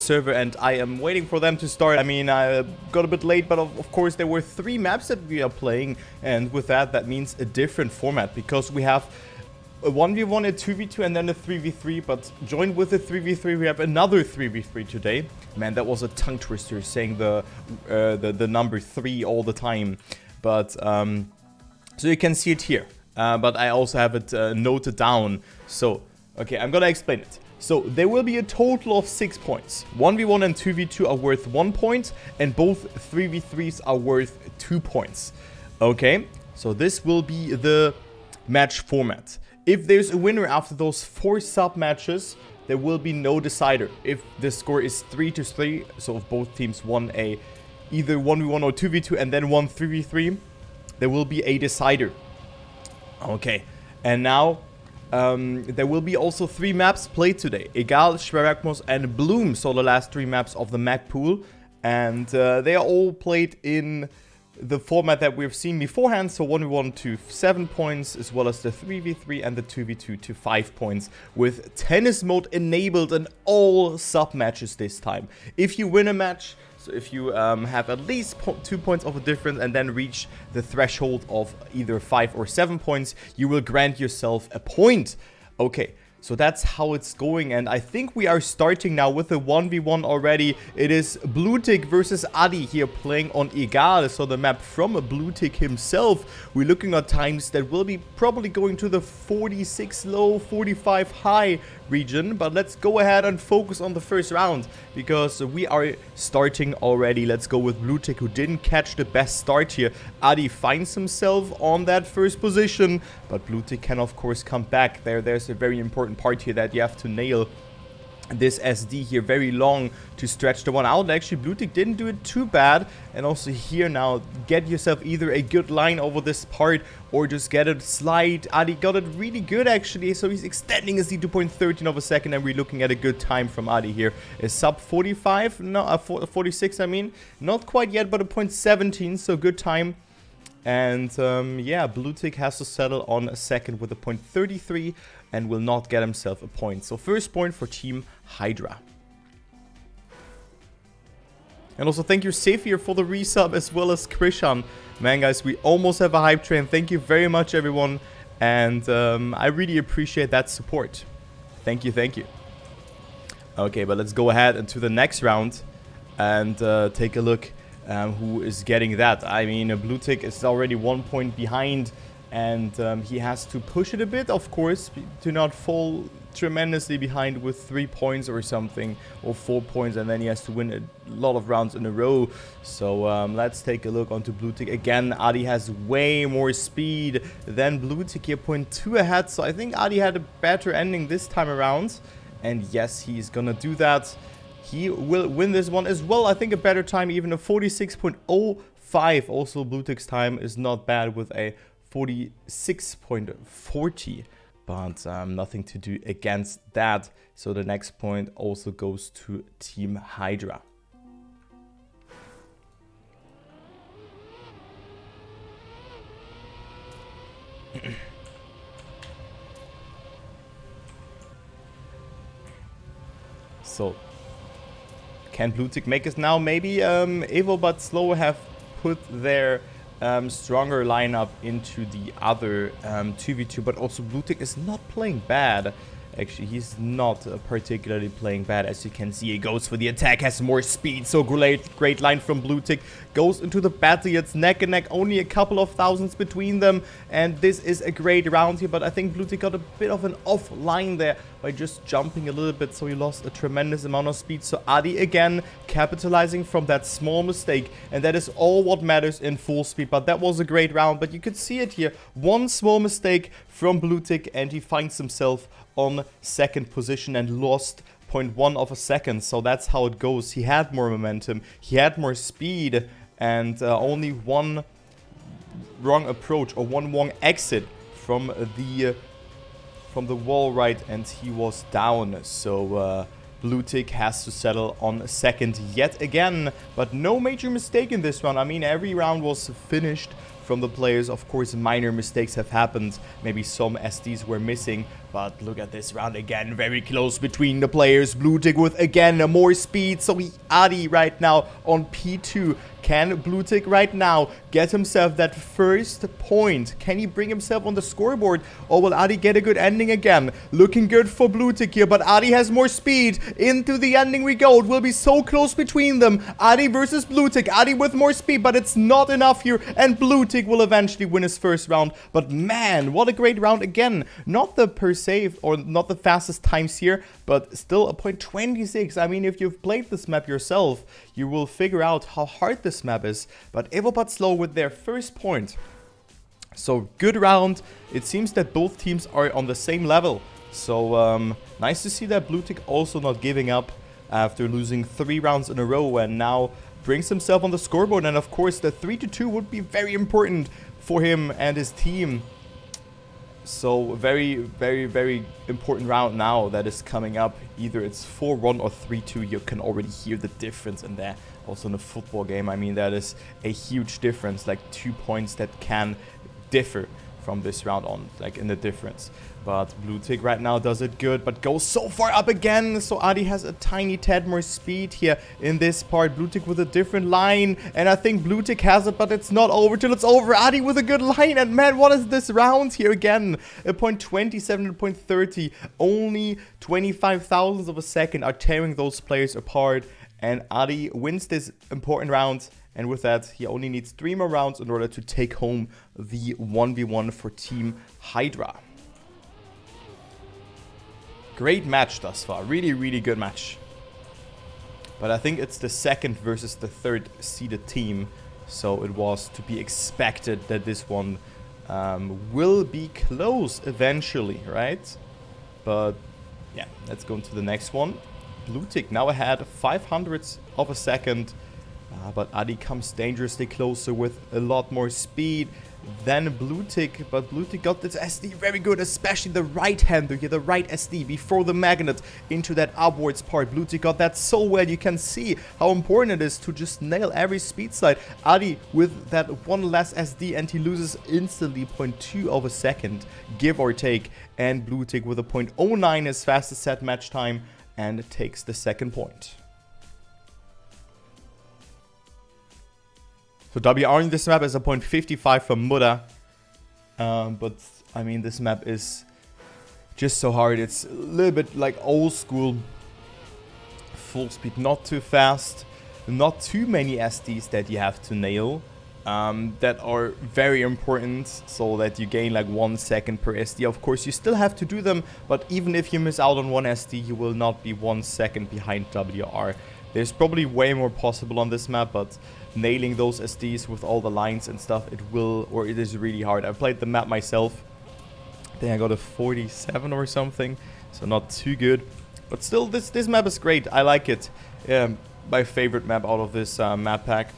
server, and I am waiting for them to start. I mean, I got a bit late, but of course there were 3 maps that we are playing, and with that means a different format, because we have a 1v1, a 2v2, and then a 3v3, but joined with the 3v3 we have another 3v3 today. Man, that was a tongue twister saying the number 3 all the time, but so you can see it here, but I also have it noted down. So okay, I'm gonna explain it. So there will be a total of 6 points. 1v1 and 2v2 are worth 1 point, and both 3v3s are worth 2 points. Okay, so this will be the match format. If there's a winner after those 4 sub-matches, there will be no decider. If the score is 3-3, so if both teams won either 1v1 or 2v2 and then won 3v3, there will be a decider. Okay, and now there will be also 3 maps played today. Egal, Schweragmos, and Bloom, so the last 3 maps of the Mag pool. And they are all played in the format that we've seen beforehand, so 1v1 to 7 points, as well as the 3v3 and the 2v2 to 5 points, with tennis mode enabled in all sub-matches this time. If you win a match, so if you have at least 2 points of a difference and then reach the threshold of either 5 or 7 points, you will grant yourself a point. Okay. So that's how it's going, and I think we are starting now with a 1v1 already. It is Bluetick versus Adi here playing on Egal, so the map from Bluetick himself. We're looking at times that will be probably going to the 46 low, 45 high region, but let's go ahead and focus on the first round, because we are starting already. Let's go with Bluetick, who didn't catch the best start here. Adi finds himself on that first position, but Bluetick can of course come back. There's a very important part here that you have to nail this SD here very long to stretch the one out. Actually, Bluetick didn't do it too bad. And also here now, get yourself either a good line over this part or just get it slide. Adi got it really good actually, so he's extending his Z2.13 of a second, and we're looking at a good time from Adi here. A sub 45, no, 46 I mean. Not quite yet, but a .17, so good time. And yeah, Bluetick has to settle on a second with a .33 and will not get himself a point. So first point for Team Hydra. And also thank you Saphir for the resub, as well as Krishan. Man guys, we almost have a hype train. Thank you very much everyone. And I really appreciate that support. Thank you, thank you. Okay, but let's go ahead into the next round and take a look who is getting that. I mean, Bluetick is already 1 point behind, and he has to push it a bit, of course, to not fall tremendously behind with 3 points or something, or 4 points, and then he has to win a lot of rounds in a row. So let's take a look onto Bluetick again. Adi has way more speed than Bluetick here, 0.2 ahead, so I think Adi had a better ending this time around, and yes, he's gonna do that. He will win this one as well. I think a better time, even a 46.05. Also, Bluetick's time is not bad with a 46.40. But nothing to do against that. So the next point also goes to Team Hydra. So can Bluetick make it now? Maybe Evo but Slow have put their stronger lineup into the other 2v2, but also Bluetick is not playing bad. Actually, he's not particularly playing bad. As you can see, he goes for the attack, has more speed. So great line from Bluetick. Goes into the battle. It's neck and neck. Only a couple of thousands between them. And this is a great round here. But I think Bluetick got a bit of an off line there by just jumping a little bit. So he lost a tremendous amount of speed. So Adi again capitalizing from that small mistake. And that is all what matters in full speed. But that was a great round. But you could see it here. One small mistake from Bluetick, and he finds himself on second position and lost 0.1 of a second. So that's how it goes. He had more momentum, he had more speed, and only one wrong approach or one wrong exit from the wall right, and he was down. So Bluetick has to settle on second yet again, but no major mistake in this round. I mean, every round was finished from the players. Of course, minor mistakes have happened. Maybe some SDs were missing. But look at this round again. Very close between the players. Bluetick with, again, more speed. So Adi right now on P2. Can Bluetick right now get himself that first point? Can he bring himself on the scoreboard? Or will Adi get a good ending again? Looking good for Bluetick here, but Adi has more speed. Into the ending we go. It will be so close between them. Adi versus Bluetick. Adi with more speed, but it's not enough here. And Bluetick will eventually win his first round. But man, what a great round again. Not the per se, or not the fastest times here, but still a .26. I mean, if you've played this map yourself, you will figure out how hard this map is. But Evobot Slow with their first point. So good round. It seems that both teams are on the same level. So nice to see that Bluetick also not giving up after losing 3 rounds in a row, and now brings himself on the scoreboard. And of course the 3-2 would be very important for him and his team. So very, very, very important round now that is coming up. Either it's 4-1 or 3-2. You can already hear the difference in there. Also in a football game, I mean, that is a huge difference. Like 2 points that can differ from this round on, like in the difference. But Bluetick right now does it good, but goes so far up again. So Adi has a tiny tad more speed here in this part. Bluetick with a different line, and I think Bluetick has it, but it's not over till it's over. Adi with a good line, and man, what is this round here again? A .27 to .30. Only 25 thousandths of a second are tearing those players apart, and Adi wins this important round. And with that, he only needs 3 more rounds in order to take home the 1v1 for Team Hydra. Great match thus far. Really, really good match. But I think it's the second versus the third seeded team. So it was to be expected that this one will be close eventually, right? But yeah, let's go into the next one. Bluetick now ahead 500ths of a second. But Adi comes dangerously closer with a lot more speed than Bluetick. But Bluetick got this SD very good, especially the right-hander here, the right SD before the magnet into that upwards part. Bluetick got that so well. You can see how important it is to just nail every speed slide. Adi with that one less SD, and he loses instantly 0.2 of a second, give or take. And Bluetick with a 0.09 his fastest set match time, and takes the second point. So WR in this map is a .55 for Muda. But I mean, this map is just so hard. It's a little bit like old school Fullspeed. Not too fast. Not too many SDs that you have to nail. That are very important, so that you gain like 1 second per SD. Of course, you still have to do them. But even if you miss out on 1 SD, you will not be 1 second behind WR. There's probably way more possible on this map, but nailing those SDs with all the lines and stuff, it is really hard. I played the map myself. I think I got a 47 or something, so not too good. But still, this map is great. I like it. My favorite map out of this map pack.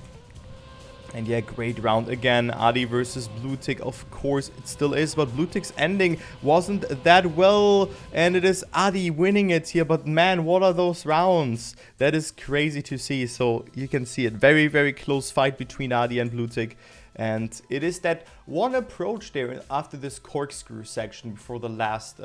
And yeah, great round again. Adi versus Bluetick, of course it still is, but Bluetick's ending wasn't that well, and it is Adi winning it here. But man, what are those rounds? That is crazy to see. So you can see it, very, very close fight between Adi and Bluetick. And it is that one approach there after this corkscrew section before the last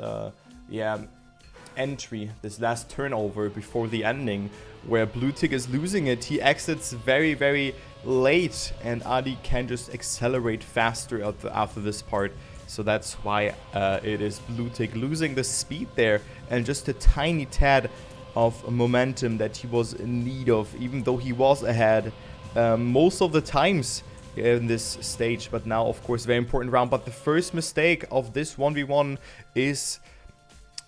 entry, this last turnover before the ending, where Bluetick is losing it. He exits very, very late, and Adi can just accelerate faster after this part. So that's why it is Bluetick losing the speed there, and just a tiny tad of momentum that he was in need of, even though he was ahead most of the times in this stage. But now, of course, very important round. But the first mistake of this 1v1 is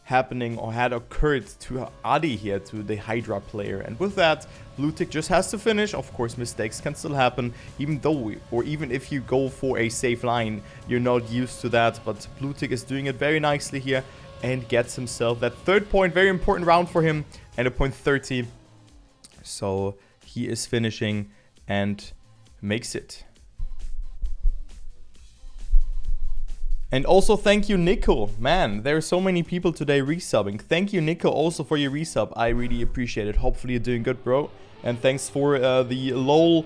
happening, or had occurred, to Adi here, to the Hydra player. And with that, Bluetick just has to finish. Of course, mistakes can still happen, even if you go for a safe line, you're not used to that. But Bluetick is doing it very nicely here and gets himself that third point. Very important round for him, and a .30. So he is finishing and makes it. And also thank you, Nico. Man, there are so many people today resubbing. Thank you, Nico, also for your resub. I really appreciate it. Hopefully you're doing good, bro. And thanks for the LOL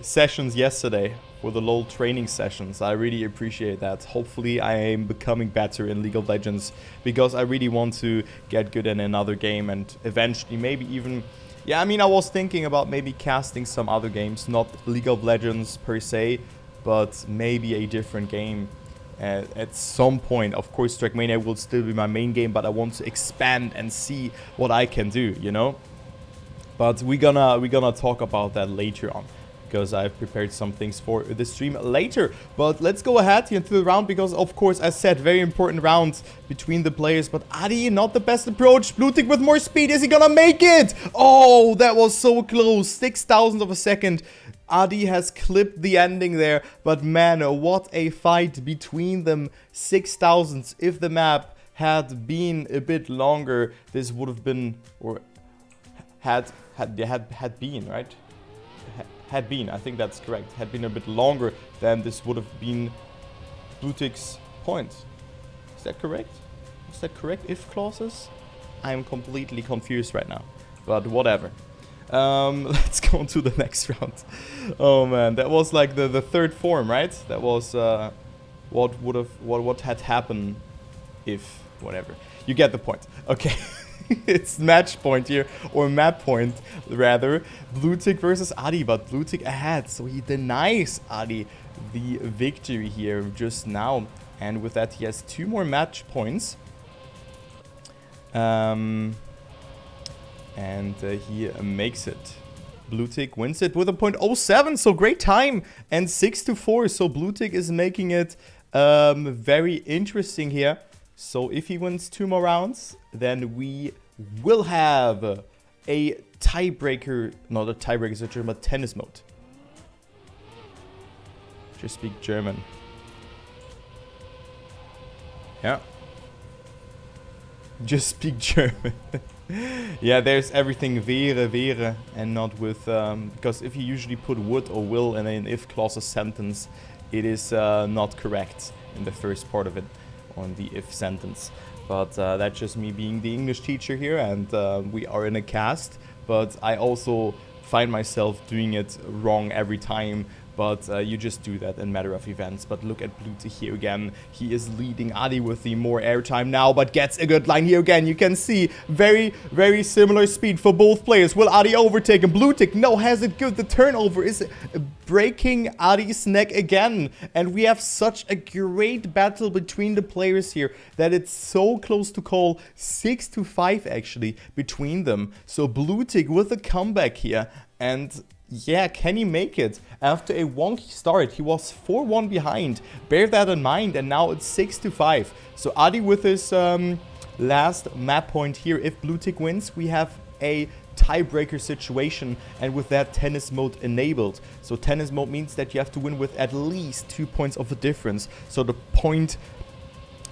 sessions yesterday. for the LoL training sessions. I really appreciate that. Hopefully I am becoming better in League of Legends, because I really want to get good in another game and eventually maybe even... Yeah, I mean, I was thinking about maybe casting some other games, not League of Legends per se, but maybe a different game at some point. Of course, Trackmania will still be my main game, but I want to expand and see what I can do, you know? But we're gonna talk about that later on, because I've prepared some things for the stream later. But let's go ahead into the round, because of course, as said, very important round between the players. But Adi, not the best approach. Bluetick with more speed. Is he gonna make it? Oh, that was so close. 6,000 of a second. Adi has clipped the ending there. But man, what a fight between them. 6,000. If the map had been a bit longer, this would have been, or had been, right? Had been, I think that's correct, had been a bit longer, then this would have been Bluetick's point. Is that correct? Is that correct, if clauses? I'm completely confused right now, but whatever. Let's go on to the next round. Oh man, that was like the third form, right? That was what had happened if whatever. You get the point. Okay. It's match point here, or map point rather. Bluetick versus Adi, but Bluetick ahead, so he denies Adi the victory here just now. And with that, he has 2 more match points. And he makes it. Bluetick wins it with a .07, so great time. And 6-4, so Bluetick is making it very interesting here. So if he wins 2 more rounds, then we will have a tiebreaker, not a tiebreaker, it's a German tennis mode. Just speak German. Yeah. Just speak German. Yeah, there's everything wäre, and not with, because if you usually put would or will in an if clause sentence, it is not correct in the first part of it, on the if sentence. But that's just me being the English teacher here, and we are in a cast, but I also find myself doing it wrong every time. But you just do that in matter of events. But look at Bluetick here again. He is leading Adi with the more airtime now, but gets a good line here again. You can see very, very similar speed for both players. Will Adi overtake him? Bluetick, no, has it good. The turnover is breaking Adi's neck again. And we have such a great battle between the players here that it's so close to call. 6-5 actually between them. So Bluetick with a comeback here. And yeah, can he make it? After a wonky start, he was 4-1 behind. Bear that in mind, and now it's 6-5. So Adi with his last map point here. If Bluetick wins, we have a tiebreaker situation, and with that, tennis mode enabled. So tennis mode means that you have to win with at least 2 points of a difference. So the point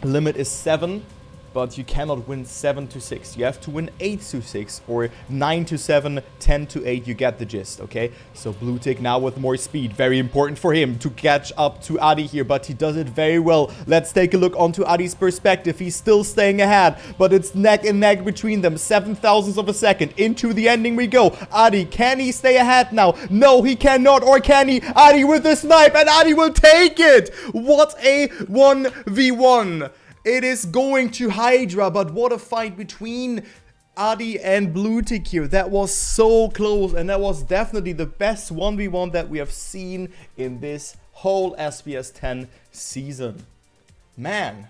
limit is 7. But you cannot win 7-6. You have to win 8-6 or 9-7, 10-8. You get the gist, okay? So Bluetick now with more speed. Very important for him to catch up to Adi here, but he does it very well. Let's take a look onto Adi's perspective. He's still staying ahead, but it's neck and neck between them. 7,000ths of a second. Into the ending we go. Adi, can he stay ahead now? No, he cannot, or can he? Adi with the snipe, and Adi will take it. What a 1v1. It is going to Hydra, but what a fight between Adi and Bluetick here. That was so close, and that was definitely the best 1v1 that we have seen in this whole SPS 10 season. Man,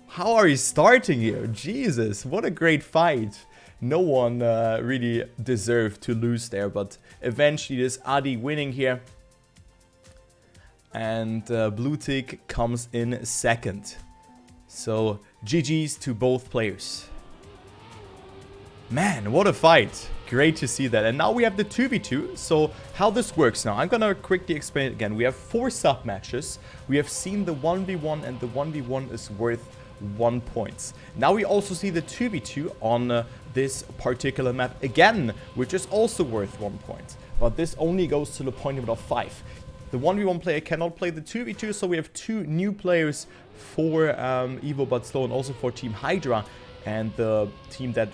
how are you starting here? Jesus, what a great fight. No one really deserved to lose there, but eventually this Adi winning here. And Bluetick comes in second. So, GG's to both players. Man, what a fight. Great to see that. And now we have the 2v2. So, how this works now. I'm gonna quickly explain it again. We have 4 sub-matches. We have seen the 1v1, and the 1v1 is worth 1 point. Now we also see the 2v2 on this particular map again, which is also worth 1 point. But this only goes to the point limit of 5. The 1v1 player cannot play the 2v2, so we have 2 new players for Evo but Slow, and also for Team Hydra. and the team that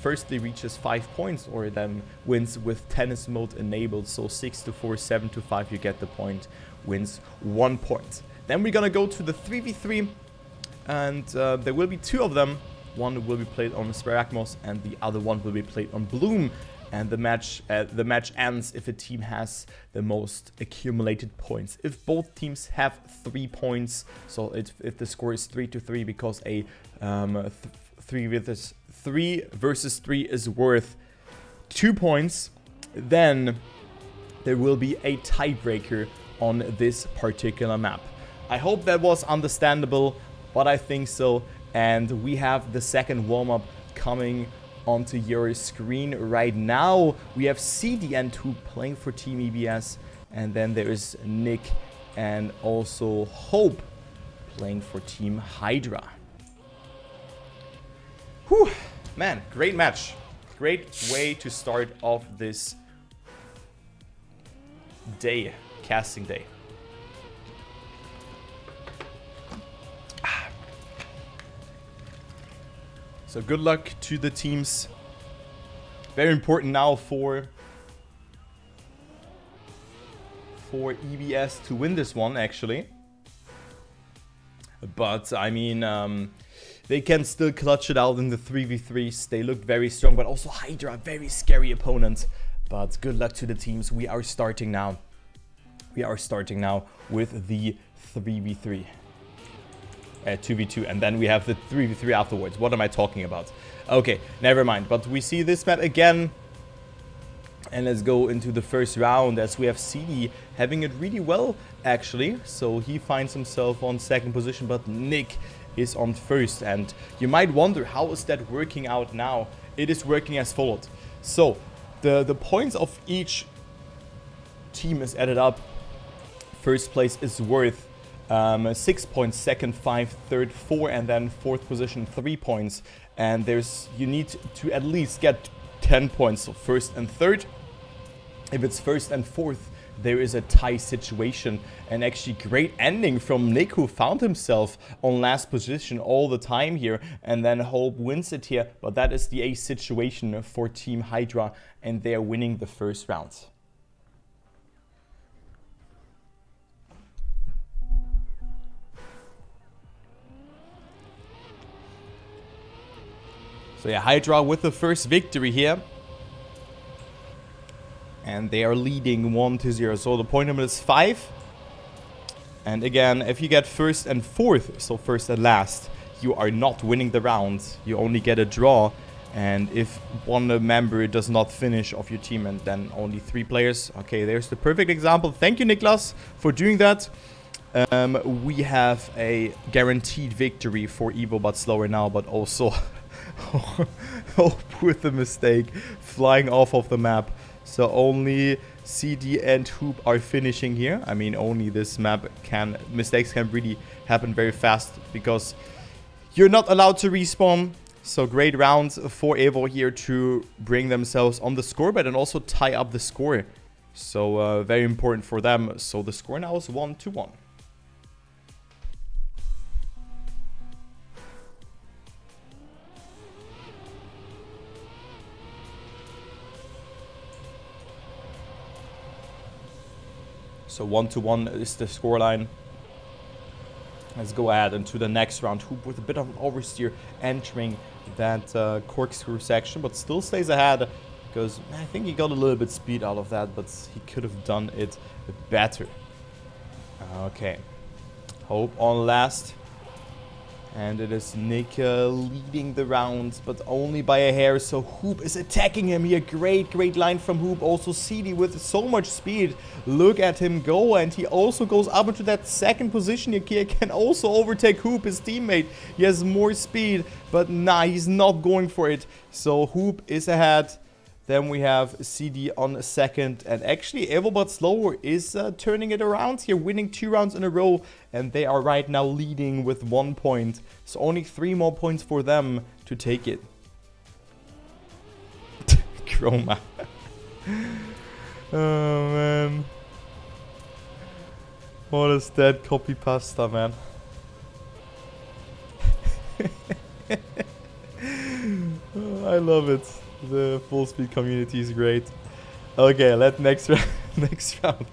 firstly reaches 5 points or then wins with tennis mode enabled, so 6-4, 7-5, you get the point, wins 1 point. Then we're gonna go to the 3v3, and there will be 2 of them. One will be played on Sparagmos and the other one will be played on Bloom. And the match ends if a team has the most accumulated points. If both teams have 3 points, so if the score is 3-3 because a 3 versus 3 is worth 2 points, then there will be a tiebreaker on this particular map. I hope that was understandable, but I think so. And we have the second warm-up coming onto your screen right now. We have CD and Hoop playing for Team EBS, and then there is Nick and also Hope playing for Team Hydra. Whew, man, great match. Great way to start off this day, casting day. So good luck to the teams. Very important now for EBS to win this one, actually. But, I mean, they can still clutch it out in the 3v3s. They look very strong, but also Hydra, very scary opponent. But good luck to the teams. We are starting now. We are starting now with the 3v3. 2v2, and then we have the 3v3 afterwards. What am I talking about? Okay, never mind. But we see this map again. And let's go into the first round as we have CD having it really well, actually. So he finds himself on second position, but Nick is on first. And you might wonder, how is that working out now? It is working as followed. So the points of each team is added up. First place is worth 6 points, second 5, third 4, and then fourth position 3 points. And you need to at least get 10 points, so first and third. If it's first and fourth, there is a tie situation. And actually great ending from Nick, who found himself on last position all the time here, and then Hope wins it here. But that is the ace situation for Team Hydra, and they are winning the first round. So yeah, Hydra with the first victory here. And they are leading 1-0. So the point limit is 5. And again, if you get first and fourth, so first and last, you are not winning the round. You only get a draw. And if one member does not finish off your team, and then only 3 players. Okay, there's the perfect example. Thank you, Niklas, for doing that. We have a guaranteed victory for Evo, but slower now, but also Hope with the mistake, flying off of the map. So only CD and Hoop are finishing here. I mean, only this map mistakes can really happen very fast because you're not allowed to respawn. So great round for Evo here to bring themselves on the scoreboard and also tie up the score. So very important for them. So the score now is 1-1. So 1-1 is the scoreline. Let's go ahead into the next round. Hoop with a bit of an oversteer entering that corkscrew section, but still stays ahead because I think he got a little bit speed out of that, but he could have done it better. Okay. Hope on last. And it is Nick leading the round, but only by a hair. So Hoop is attacking him here. Great line from Hoop. Also CD with so much speed. Look at him go. And he also goes up into that second position here. He can also overtake Hoop, his teammate. He has more speed, but nah, he's not going for it. So Hoop is ahead. Then we have CD on second. And actually, Evo but Slower is turning it around here, winning 2 rounds in a row. And they are right now leading with 1 point. So only 3 more points for them to take it. Chroma. Oh, man. What is that copy pasta, man? I love it. The Fullspeed community is great. Okay, next round.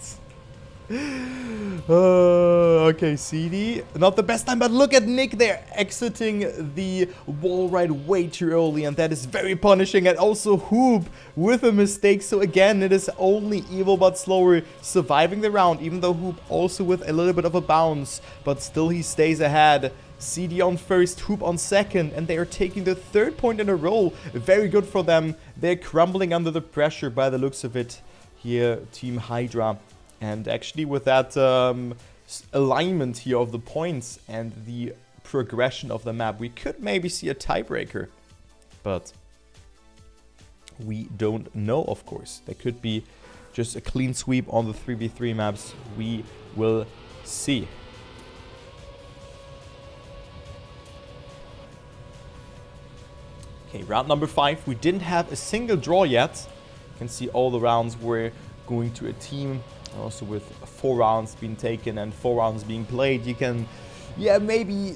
Okay, CD. Not the best time, but look at Nick there exiting the wall ride way too early, and that is very punishing. And also Hoop with a mistake. So again, it is only Evil but Slower surviving the round, even though Hoop also with a little bit of a bounce, but still he stays ahead. CD on first, Hoop on second, and they are taking the third point in a row. Very good for them. They're crumbling under the pressure by the looks of it here, Team Hydra. And actually with that alignment here of the points and the progression of the map, we could maybe see a tiebreaker. But we don't know, of course. There could be just a clean sweep on the 3v3 maps. We will see. Okay, round number 5. We didn't have a single draw yet. You can see all the rounds were going to a team. Also with 4 rounds being taken and 4 rounds being played, you can, yeah, maybe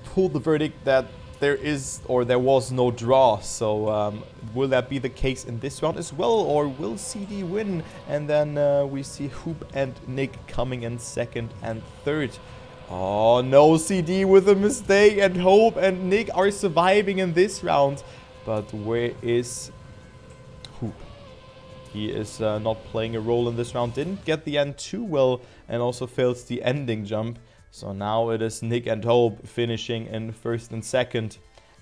pull the verdict that there is or there was no draw. So will that be the case in this round as well, or will CD win? And then we see Hoop and Nick coming in second and third. Oh no, CD with a mistake, and Hope and Nick are surviving in this round. But where is Hoop? He is not playing a role in this round. Didn't get the end too well and also fails the ending jump. So now it is Nick and Hope finishing in first and second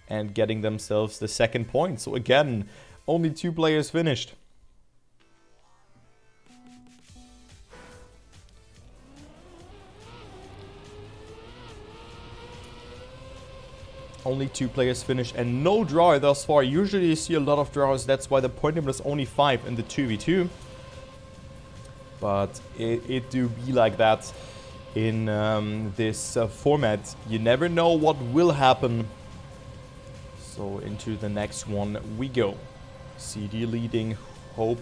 and getting themselves the second point. So again, only 2 players finished. Only 2 players finished and no draw thus far. Usually you see a lot of draws. That's why the point limit is only 5 in the 2v2. But it do be like that in this format. You never know what will happen. So into the next one we go. CD leading Hope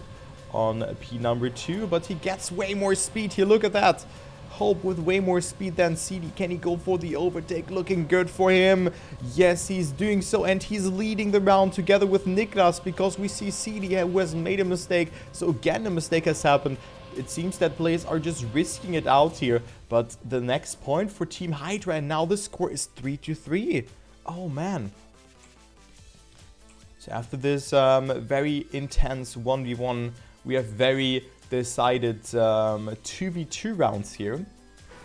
on P number 2. But he gets way more speed here. Look at that. Hope with way more speed than CD. Can he go for the overtake? Looking good for him. Yes, he's doing so, and he's leading the round together with Niklas, because we see CD who has made a mistake. So again, a mistake has happened. It seems that players are just risking it out here. But the next point for Team Hydra, and now the score is 3-3. Oh man. So after this very intense 1v1, we have very decided 2v2 rounds here,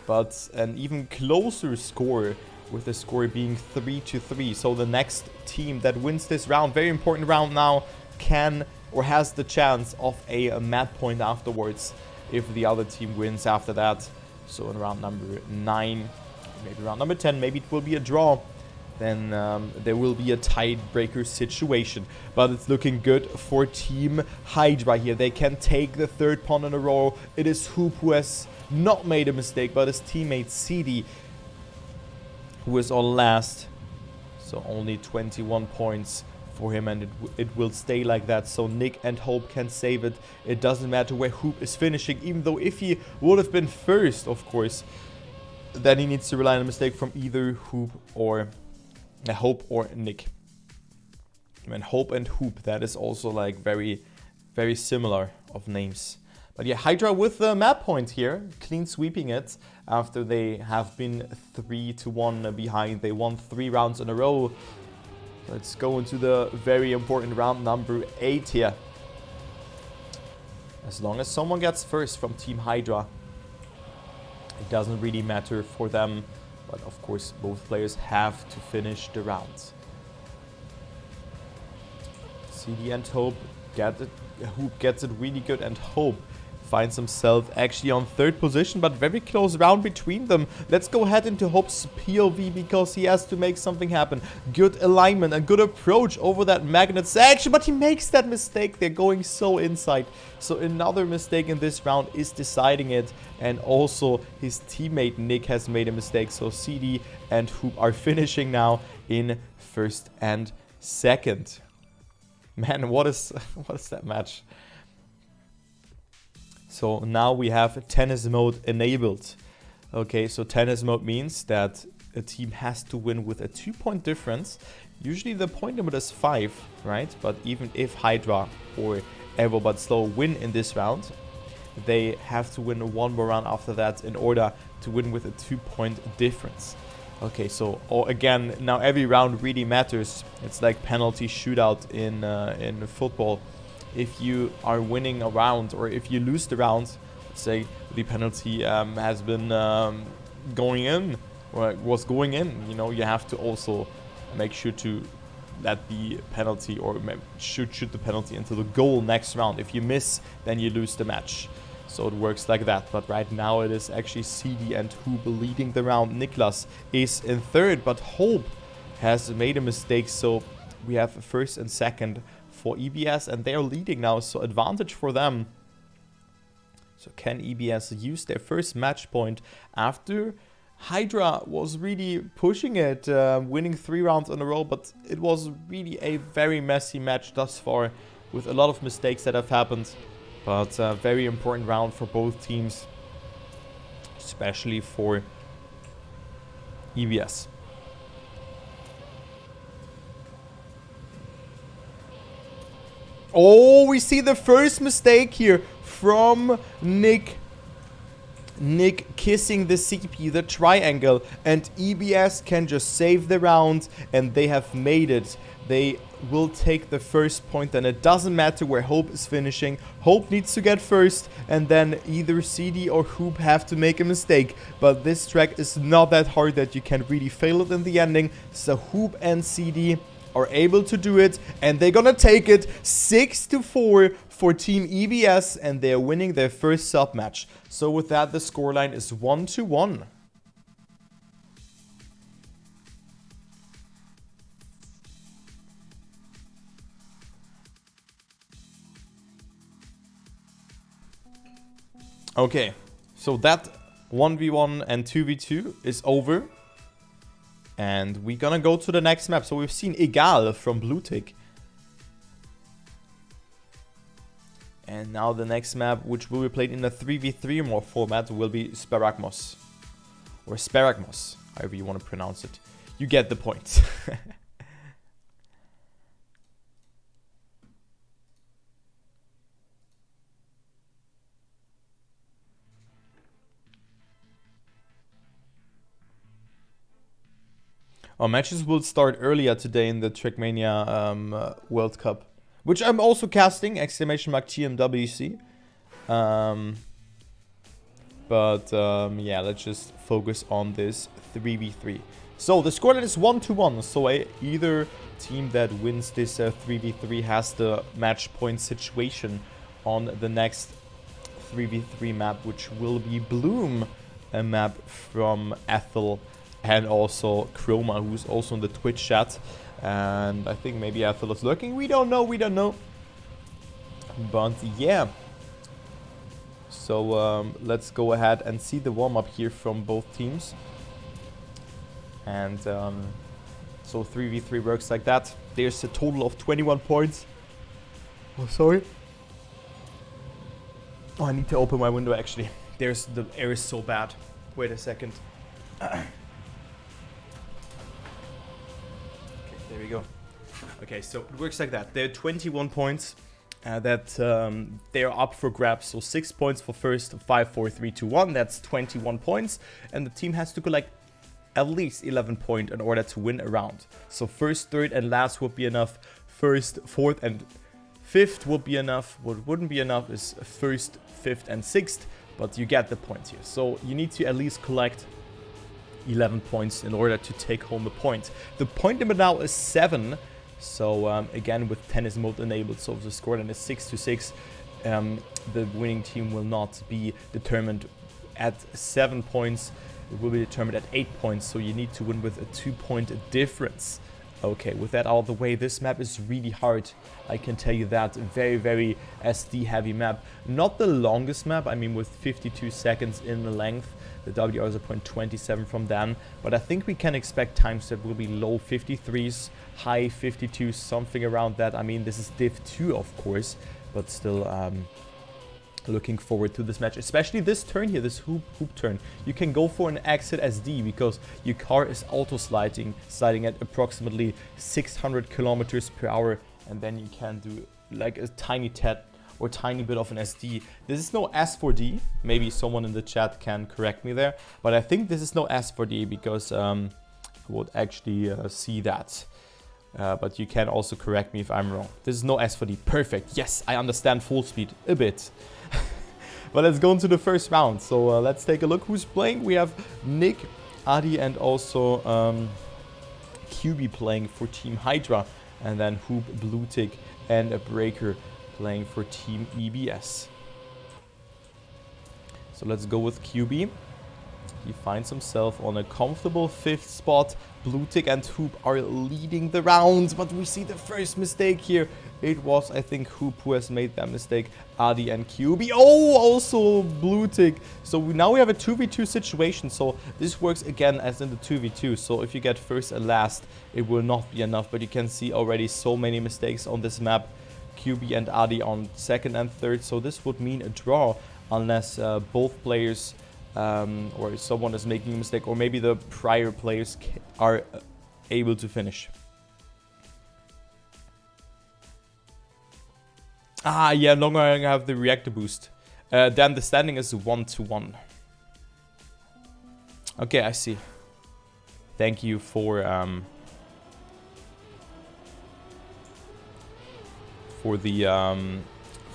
but an even closer score, with the score being 3-3. So the next team that wins this round, very important round now, can or has the chance of a map point afterwards if the other team wins after that. So in round number 9, maybe round number 10, maybe it will be a draw. Then there will be a tiebreaker situation. But it's looking good for Team Hydra here. They can take the third point in a row. It is Hoop who has not made a mistake, but his teammate CD who is on last. So only 21 points for him, and it will stay like that. So Nick and Hope can save it. It doesn't matter where Hoop is finishing, even though if he would have been first, of course, then he needs to rely on a mistake from either Hoop or Hope or Nick. And Hope and Hoop, that is also like very, very similar of names. But yeah, Hydra with the map point here, clean sweeping it after they have been 3-1 behind. They won 3 rounds in a row. Let's go into the very important round number 8 here. As long as someone gets first from Team Hydra, it doesn't really matter for them. But of course, both players have to finish the rounds. CD and Hope get it. Hoop gets it really good, and Hope finds himself actually on 3rd position, but very close round between them. Let's go ahead into Hope's POV, because he has to make something happen. Good alignment and good approach over that magnet section, but he makes that mistake. They're going so inside. So another mistake in this round is deciding it, and also his teammate Nick has made a mistake. So CD and Hoop are finishing now in 1st and 2nd. Man, what is that match? So now we have tennis mode enabled. Okay, so tennis mode means that a team has to win with a 2-point difference. Usually the point limit is 5, right? But even if Hydra or Evo but Slow win in this round, they have to win one more round after that in order to win with a 2-point difference. Okay, so again, now every round really matters. It's like penalty shootout in football. If you are winning a round or if you lose the round, let's say the penalty has been going in or was going in, you know, you have to also make sure to let the penalty or shoot the penalty into the goal next round. If you miss, then you lose the match. So it works like that. But right now it is actually CD and Hoop leading the round. Niklas is in third, but Hope has made a mistake. So we have first and second for EBS, and they are leading now. So advantage for them. So can EBS use their first match point after Hydra was really pushing it, winning 3 rounds in a row, but it was really a very messy match thus far with a lot of mistakes that have happened. But a very important round for both teams, especially for EBS. Oh, we see the first mistake here from Nick. Nick kissing the CP, the triangle, and EBS can just save the round, and they have made it. They will take the first point, and it doesn't matter where Hope is finishing. Hope needs to get first, and then either CD or Hoop have to make a mistake. But this track is not that hard that you can really fail it in the ending. So Hoop and CD are able to do it, and they're gonna take it 6-4 for Team EBS, and they're winning their first sub match. So with that, the scoreline is 1-1. Okay, so that 1v1 and 2v2 is over. And we're gonna go to the next map. So we've seen Egal from Blue Tick. And now the next map, which will be played in a 3v3 more format, will be Sparagmos. Or Sparagmos, however you want to pronounce it. You get the point. Our matches will start earlier today in the Trackmania World Cup, which I'm also casting, !TMWC. Yeah, let's just focus on this 3v3. So the scoreline is 1-1, so either team that wins this 3v3 has the match point situation on the next 3v3 map, which will be Bloom, a map from Ethel. And also Chroma, who's also in the Twitch chat. And I think maybe Ethel is lurking. We don't know. But yeah. So let's go ahead and see the warm-up here from both teams. And so 3v3 works like that. There's a total of 21 points. Oh, sorry. Oh, I need to open my window actually. The air is so bad. Wait a second. There we go. Okay, so it works like that. There are 21 points that they're up for grabs. So 6 points for first, 5, 4, 3, 2, 1. That's 21 points. And the team has to collect at least 11 points in order to win a round. So first, third, and last would be enough. First, fourth, and fifth would be enough. What wouldn't be enough is first, fifth, and sixth. But you get the points here. So you need to at least collect 11 points in order to take home a point. The point limit now is 7. So again, with tennis mode enabled, so if the scoreline is 6-6, the winning team will not be determined at 7 points. It will be determined at 8 points. So you need to win with a 2-point difference. Okay, with that out of the way, this map is really hard. I can tell you that. Very, very SD heavy map. Not the longest map. I mean, with 52 seconds in the length. The WR is a 0.27 from Dan. But I think we can expect times that will be low 53s, high 52s, something around that. I mean, this is Div 2, of course. But still, Looking forward to this match, especially this turn here, this hoop turn. You can go for an exit SD because your car is auto sliding at approximately 600 kilometers per hour, and then you can do like a tiny tad or tiny bit of an SD. This is no S4D. Maybe someone in the chat can correct me there, but I think this is no S4D because I would actually see that. But you can also correct me if I'm wrong. This is no S4D. Perfect. Yes, I understand full speed a bit. But let's go into the first round. So let's take a look who's playing. We have Nick, Adi, and also QB playing for Team Hydra. And then Hoop, Bluetick, and a Breaker playing for Team EBS. So let's go with QB. He finds himself on a comfortable 5th spot. Bluetick and Hoop are leading the rounds, but we see the first mistake here. It was, I think, Hoop who has made that mistake. Adi and QB. Oh, also Bluetick. So now we have a 2v2 situation. So this works again as in the 2v2. So if you get first and last, it will not be enough. But you can see already so many mistakes on this map. QB and Adi on 2nd and 3rd. So this would mean a draw unless both players or someone is making a mistake, or maybe the prior players are able to finish. Ah, yeah, no longer I have the reactor boost. Then the standing is 1-1. Okay, I see. Thank you for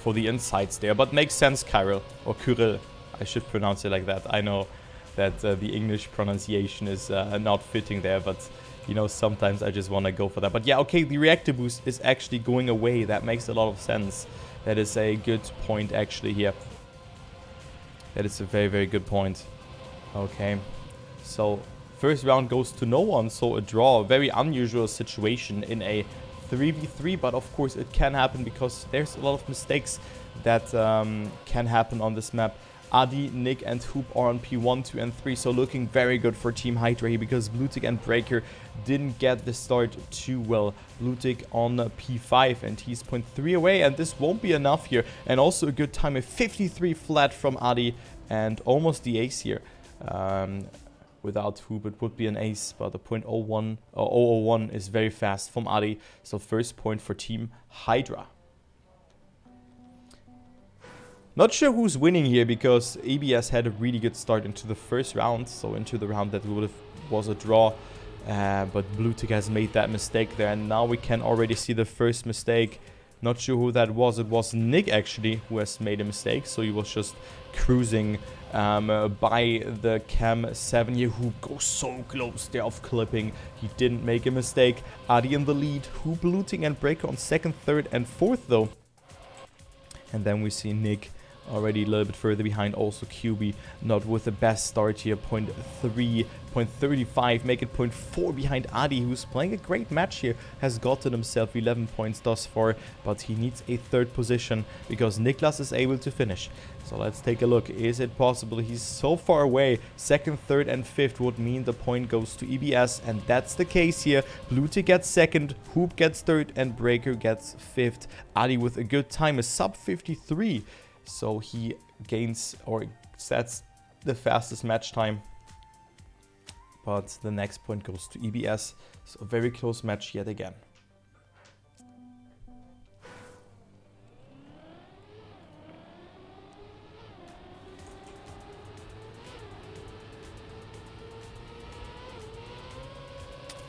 the insights there, but makes sense, Kyril or Kyril. I should pronounce it like that. I know that the English pronunciation is not fitting there, but you know, sometimes I just want to go for that. But yeah, okay, the reactor boost is actually going away. That makes a lot of sense. That is a good point actually here. That is a very, very good point. Okay, so first round goes to no one, so a draw. A very unusual situation in a 3v3, but of course it can happen because there's a lot of mistakes that can happen on this map. Adi, Nick, and Hoop are on P1, 2, and 3, so looking very good for Team Hydra here because Bluetick and Breaker didn't get the start too well. Bluetick on P5, and he's 0.3 away, and this won't be enough here. And also a good time, a 53 flat from Adi, and almost the ace here. Without Hoop, it would be an ace, but the 0.01 or 001 is very fast from Adi, so first point for Team Hydra. Not sure who's winning here because ABS had a really good start into the first round. So into the round that was a draw. But Bluetick has made that mistake there. And now we can already see the first mistake. Not sure who that was. It was Nick actually who has made a mistake. So he was just cruising by the Cam 7 here, who goes so close there of clipping. He didn't make a mistake. Adi in the lead. Who Bluetick and Breaker on 2nd, 3rd, and 4th though. And then we see Nick already a little bit further behind. Also QB not with the best start here. 0.3, 0.35, make it 0.4 behind Adi, who's playing a great match here. Has gotten himself 11 points thus far, but he needs a 3rd position because Niklas is able to finish. So let's take a look. Is it possible? He's so far away. 2nd, 3rd, and 5th would mean the point goes to EBS, and that's the case here. Bluetick gets 2nd, Hoop gets 3rd, and Breaker gets 5th. Adi with a good time, a sub 53. So he gains or sets the fastest match time. But the next point goes to EBS. So a very close match yet again.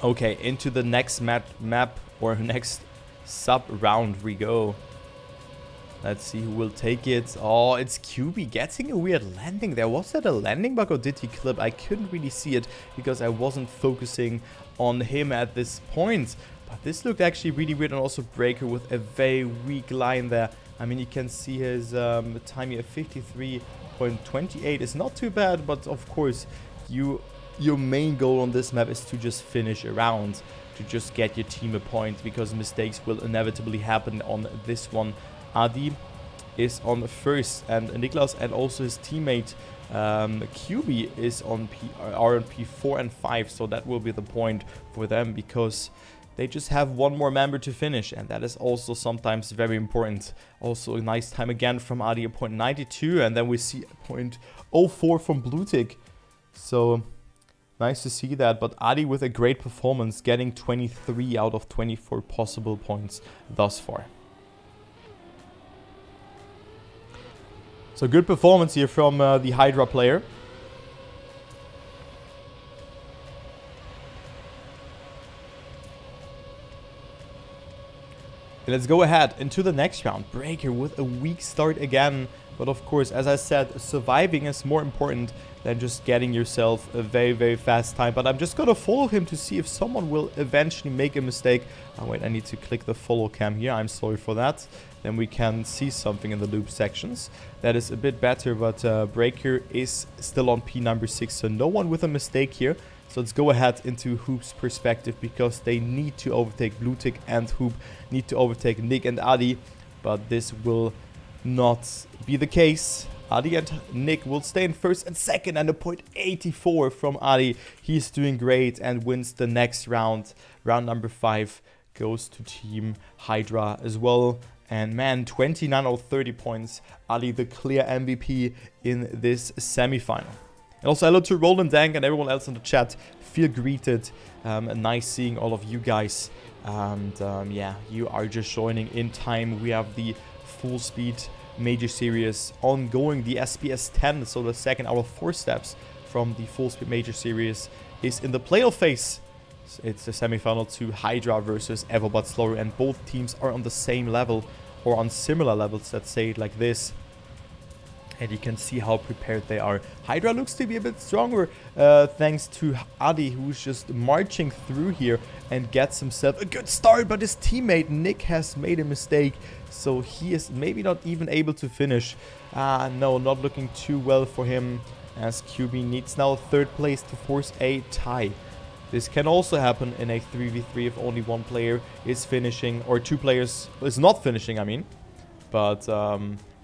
Okay, into the next map or next sub round we go. Let's see who will take it. Oh, it's QB getting a weird landing there. Was that a landing bug or did he clip? I couldn't really see it because I wasn't focusing on him at this point. But this looked actually really weird, and also Breaker with a very weak line there. I mean, you can see his time here, 53.28 is not too bad, but of course, your main goal on this map is to just finish a round, to just get your team a point, because mistakes will inevitably happen on this one. Adi is on 1st, and Niklas and also his teammate QB is on P4 and 5, so that will be the point for them, because they just have one more member to finish, and that is also sometimes very important. Also a nice time again from Adi, a .92, and then we see a .04 from Bluetick. So nice to see that, but Adi with a great performance, getting 23 out of 24 possible points thus far. So good performance here from the Hydra player. Let's go ahead into the next round. Breaker with a weak start again. But of course, as I said, surviving is more important than just getting yourself a very, very fast time. But I'm just going to follow him to see if someone will eventually make a mistake. Oh, wait, I need to click the follow cam here. I'm sorry for that. Then we can see something in the loop sections. That is a bit better, but Breaker is still on P number 6. So no one with a mistake here. So let's go ahead into Hoop's perspective, because they need to overtake Bluetick, and Hoop need to overtake Nick and Adi. But this will not be the case. Adi and Nick will stay in first and second, and a .84 from Adi. He's doing great and wins the next round. Round number 5 goes to Team Hydra as well. And man, 29 out of 30 points. Adi the clear MVP in this semi-final. And also hello to Roland Dank and everyone else in the chat. Feel greeted. Nice seeing all of you guys. And yeah, you are just joining in time. We have the Fullspeed Major Series ongoing, the SPS 10. So the second out of 4 steps from the Fullspeed Major Series is in the playoff phase. It's the semifinal to Hydra versus Everbot Slower, and both teams are on the same level, or on similar levels, let's say it like this. And you can see how prepared they are. Hydra looks to be a bit stronger, thanks to Adi, who's just marching through here and gets himself a good start. But his teammate Nick has made a mistake, so he is maybe not even able to finish. No, not looking too well for him, as QB needs now 3rd place to force a tie. This can also happen in a 3v3 if only one player is finishing, or 2 players is not finishing, I mean. But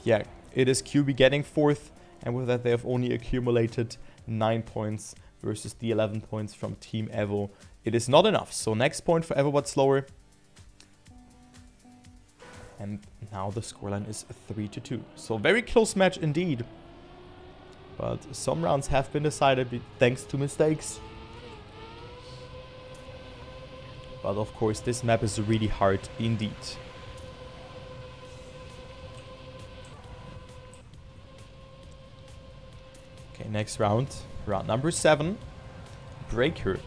yeah. It is QB getting 4th, and with that they have only accumulated 9 points versus the 11 points from Team Evo. It is not enough, so next point for Everbot Slower. And now the scoreline is 3-2. So very close match indeed. But some rounds have been decided thanks to mistakes. But of course this map is really hard indeed. Next round, round number 7. Breaker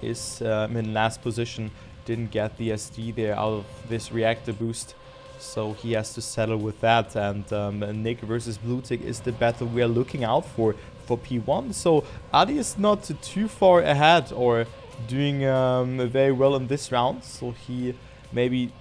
is in last position. Didn't get the SD there out of this reactor boost, so he has to settle with that. And Nick versus Bluetick is the battle we are looking out for P1. So Adi is not too far ahead, or doing very well in this round. So he maybe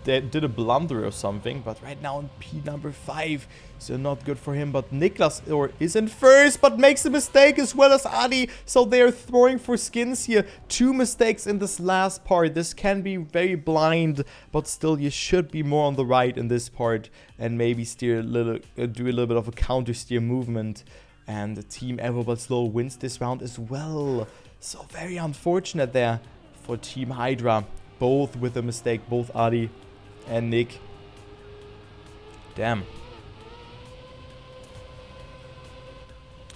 did a blunder or something, but right now in P number 5, so not good for him. But Niklas is in first, but makes a mistake as well as Adi, so they're throwing for skins here. 2 mistakes in this last part. This can be very blind, but still you should be more on the right in this part, and maybe steer a little, do a little bit of a counter steer movement. And Team Everbot Slow wins this round as well. So very unfortunate there for Team Hydra. Both with a mistake, both Adi and Nick. Damn.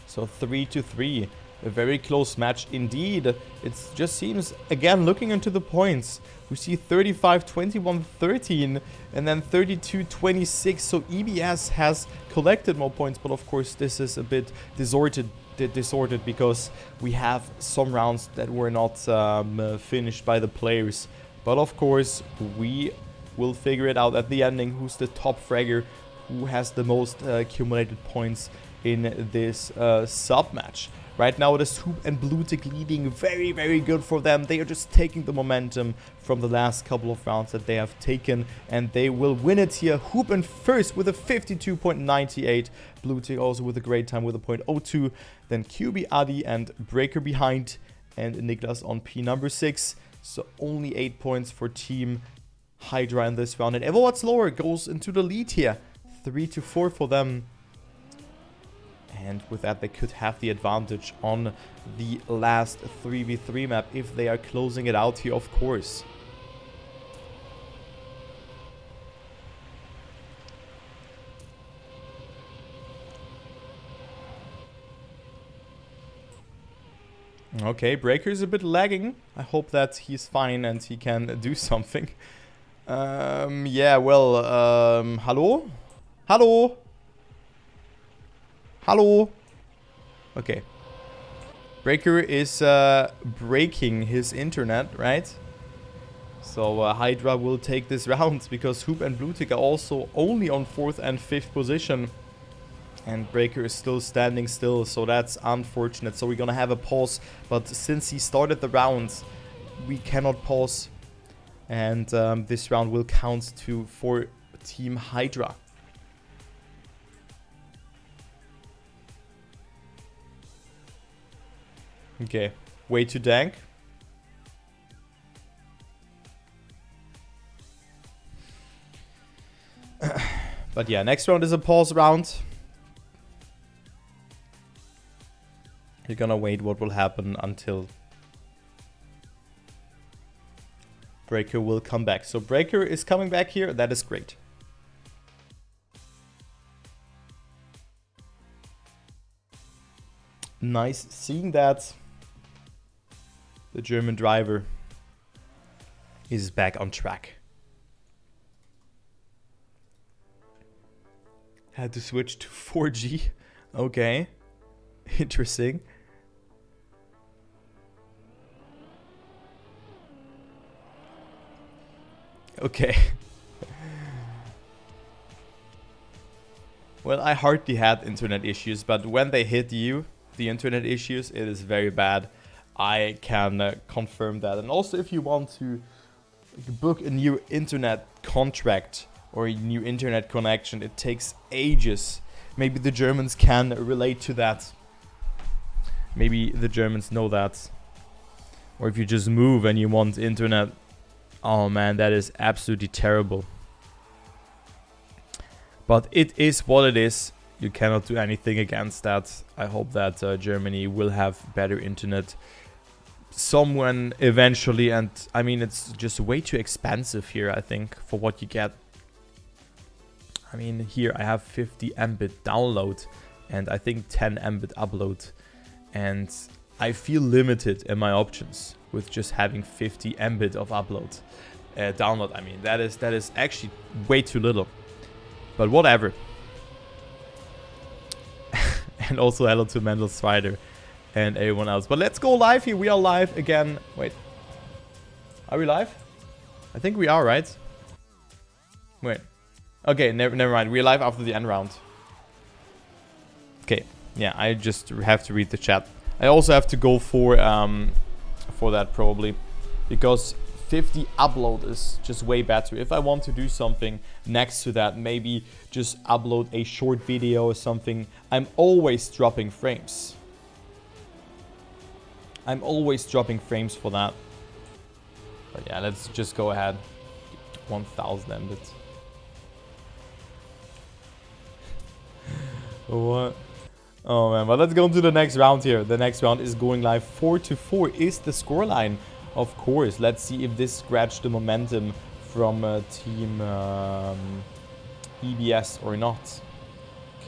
So 3-3. A very close match indeed. It just seems, again, looking into the points, we see 35, 21, 13, and then 32, 26. So EBS has collected more points, but of course this is a bit disordered because we have some rounds that were not finished by the players. But of course, we will figure it out at the ending who's the top fragger, who has the most accumulated points in this sub-match. Right now it is Hoop and Bluetick leading, very, very good for them. They are just taking the momentum from the last couple of rounds that they have taken, and they will win it here. Hoop in first with a 52.98. Bluetick also with a great time with a .02. Then QB, Adi, and Breaker behind, and Niklas on P number 6. So only 8 points for Team Hydra in this round. And Everbot Slower goes into the lead here. 3-4 for them. And with that, they could have the advantage on the last 3v3 map if they are closing it out here, of course. Okay, Breaker's a bit lagging. I hope that he's fine and he can do something. Yeah, well, hello? Hello? Hello? Okay. Breaker is breaking his internet, right? So Hydra will take this round because Hoop and Bluetick are also only on 4th and 5th position. And Breaker is still standing still, so that's unfortunate. So we're gonna have a pause, but since he started the round, we cannot pause. And this round will count for Team Hydra. Okay, way to dank. But yeah, next round is a pause round. You're gonna wait what will happen until Breaker will come back. So Breaker is coming back here. That is great. Nice seeing that. The German driver is back on track. Had to switch to 4G. Okay. Interesting. Okay. Well, I hardly had internet issues, but when they hit you, the internet issues, it is very bad. I can confirm that. And also, if you want to book a new internet contract or a new internet connection, it takes ages. Maybe the Germans can relate to that. Maybe the Germans know that. Or if you just move and you want internet, oh man, that is absolutely terrible. But it is what it is. You cannot do anything against that. I hope that Germany will have better internet someone eventually. And I mean, it's just way too expensive here, I think, for what you get. I mean, here I have 50 Mbit download and I think 10 Mbit upload. And I feel limited in my options with just having 50 Mbit of upload. Download, I mean, that is actually way too little. But whatever. And also hello to Mendel Strider and everyone else. But let's go live here. We are live again. Wait. Are we live? I think we are, right? Wait. Okay, never mind. We're live after the end round. Okay. Yeah, I just have to read the chat. I also have to go for that probably. Because 50 upload is just way better. If I want to do something next to that, maybe just upload a short video or something, I'm always dropping frames. I'm always dropping frames for that. But yeah, let's just go ahead. 1000 Mbit. What? Oh man, but let's go into the next round here. The next round is going live. 4-4 is the scoreline. Of course, let's see if this scratched the momentum from team EBS or not.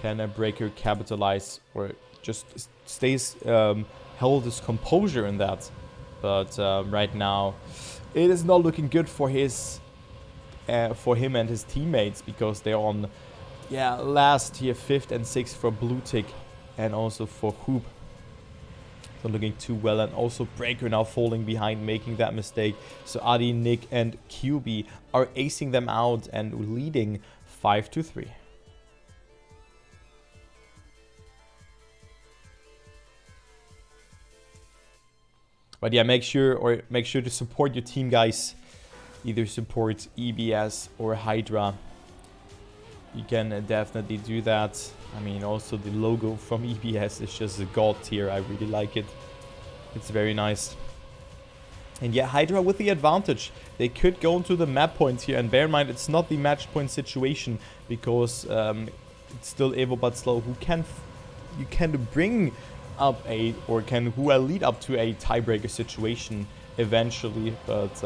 Can a Breaker capitalize or just stays held his composure in that? But right now, it is not looking good for his for him and his teammates because they're on last here, 5th and 6th for Bluetick and also for Hoop. Not looking too well, and also Breaker now falling behind, making that mistake. So Adi, Nick and QB are acing them out and leading 5-3. But yeah, make sure to support your team, guys. Either support EBS or Hydra. You can definitely do that. I mean, also the logo from EBS is just a god tier. I really like it. It's very nice. And yeah, Hydra with the advantage. They could go into the map points here. And bear in mind, it's not the match point situation. Because it's still Evo but Slow who can you can bring up a, or can lead up to a tiebreaker situation eventually. But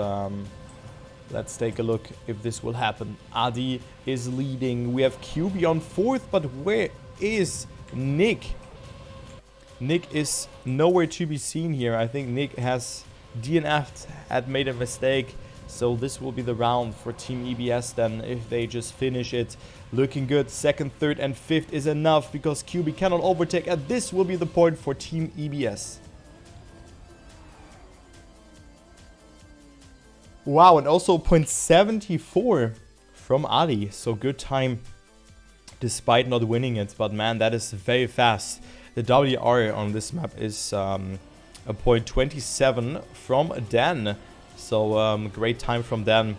let's take a look if this will happen. Adi is leading. We have QB on 4th, but where is Nick? Nick is nowhere to be seen here. I think Nick has DNF'd, had made a mistake. So this will be the round for Team EBS then, if they just finish it. Looking good. 2nd, 3rd, and 5th is enough because QB cannot overtake. And this will be the point for Team EBS. Wow, and also 0.74 from Ali. So good time despite not winning it. But man, that is very fast. The WR on this map is a 0.27 from Dan. So great time from Dan.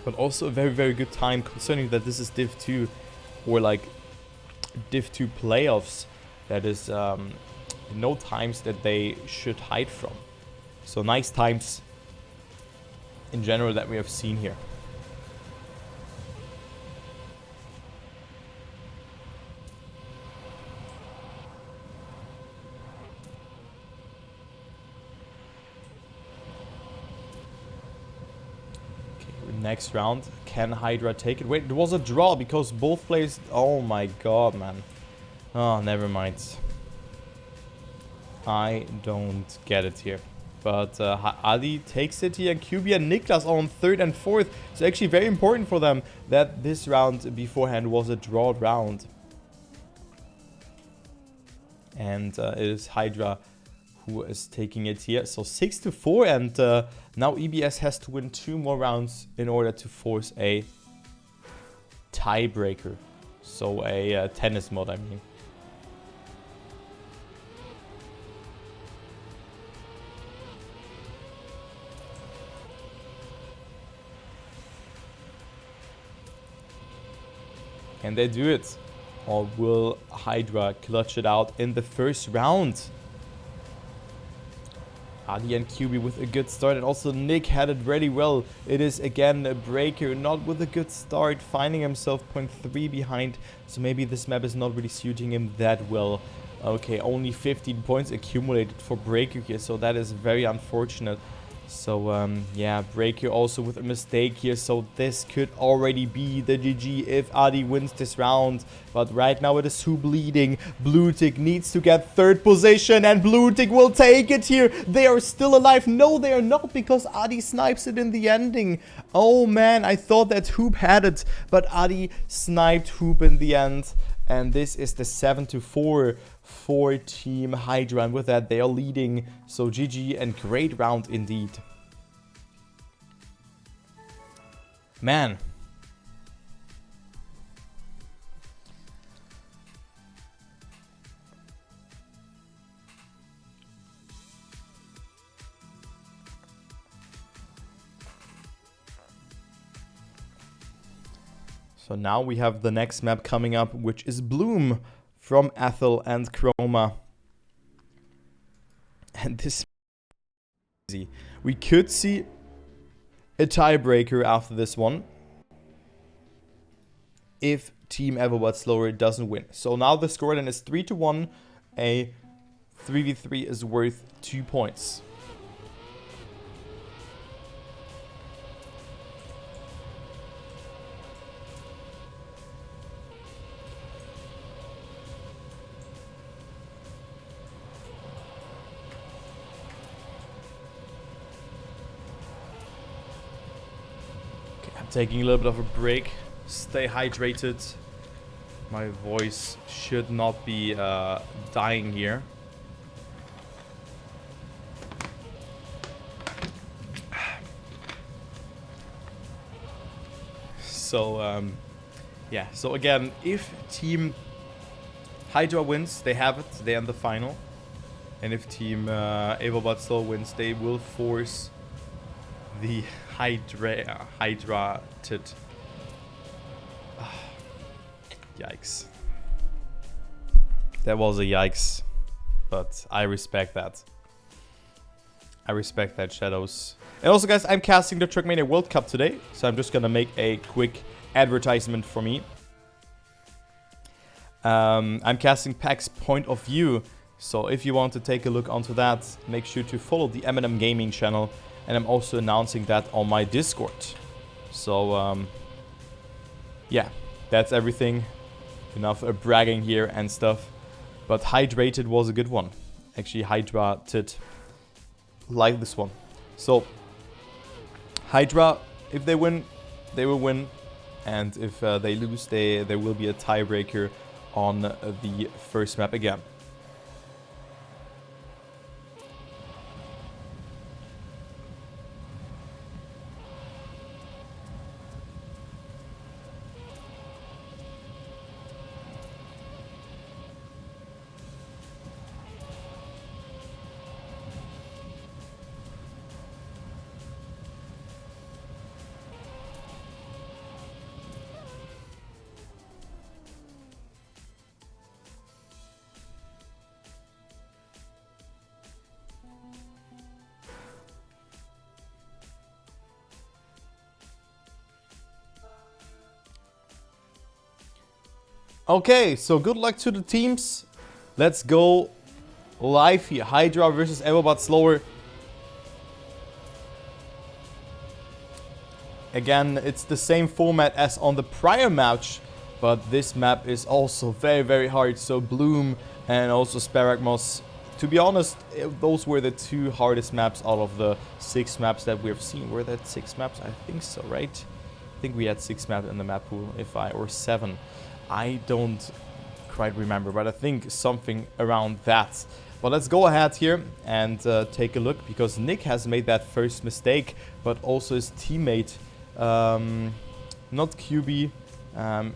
But also a very, very good time concerning that this is Div 2 or like Div 2 playoffs. That is no times that they should hide from. So nice times in general that we have seen here. Next round, can Hydra take it? Wait, it was a draw because both players... Oh my god, man. Oh, never mind. I don't get it here. But Adi takes it here. QB and Niklas are on 3rd and 4th. It's actually very important for them that this round beforehand was a draw round. And it is Hydra who is taking it here. So 6-4, and now EBS has to win 2 more rounds in order to force a tiebreaker. So a tennis mod, I mean. Can they do it? Or will Hydra clutch it out in the first round? Adi and QB with a good start, and also Nick had it really well. It is again a breaker, not with a good start, finding himself 0.3 behind. So maybe this map is not really suiting him that well. Okay, only 15 points accumulated for breaker here, so that is very unfortunate. So yeah, breaker also with a mistake here, so this could already be the GG if Adi wins this round. But right now it is who bleeding. Bluetick needs to get 3rd position, and Bluetick will take it here. They are still alive. No, they are not, because Adi snipes it in the ending. Oh man, I thought that Hoop had it, but Adi sniped Hoop in the end. And this is the 7-4 for Team Hydra. And with that, they are leading. So GG and great round indeed. Man. So now we have the next map coming up, which is Bloom from Ethel and Chroma. And this is easy. We could see a tiebreaker after this one if Team Everbot Slower doesn't win. So now the score then is 3-1. A 3v3 is worth 2 points. Taking a little bit of a break. Stay hydrated. My voice should not be dying here. So yeah. So again, if Team Hydra wins, they have it. They're in the final. And if Team Everbot still wins, they will force the Hydra tit. Yikes. That was a yikes. But I respect that. I respect that, Shadows. And also, guys, I'm casting the Trackmania World Cup today. So I'm just gonna make a quick advertisement for me. I'm casting Pack's point of view. So if you want to take a look onto that, make sure to follow the M&M Gaming channel. And I'm also announcing that on my Discord. So, yeah, that's everything. Enough bragging here and stuff. But Hydrated was a good one. Actually, Hydra did like this one. So, Hydra, if they win, they will win. And if they lose, there will be a tiebreaker on the first map again. Okay, so good luck to the teams. Let's go live here. Hydra versus Evo but slower. Again, it's the same format as on the prior match, but this map is also very, very hard. So Bloom and also Sparagmos. To be honest, those were the two hardest maps out of the 6 maps that we have seen. Were that 6 maps? I think so, right? I think we had 6 maps in the map pool, or 7. I don't quite remember, but I think something around that. But let's go ahead here and take a look, because Nick has made that first mistake, but also his teammate, not QB,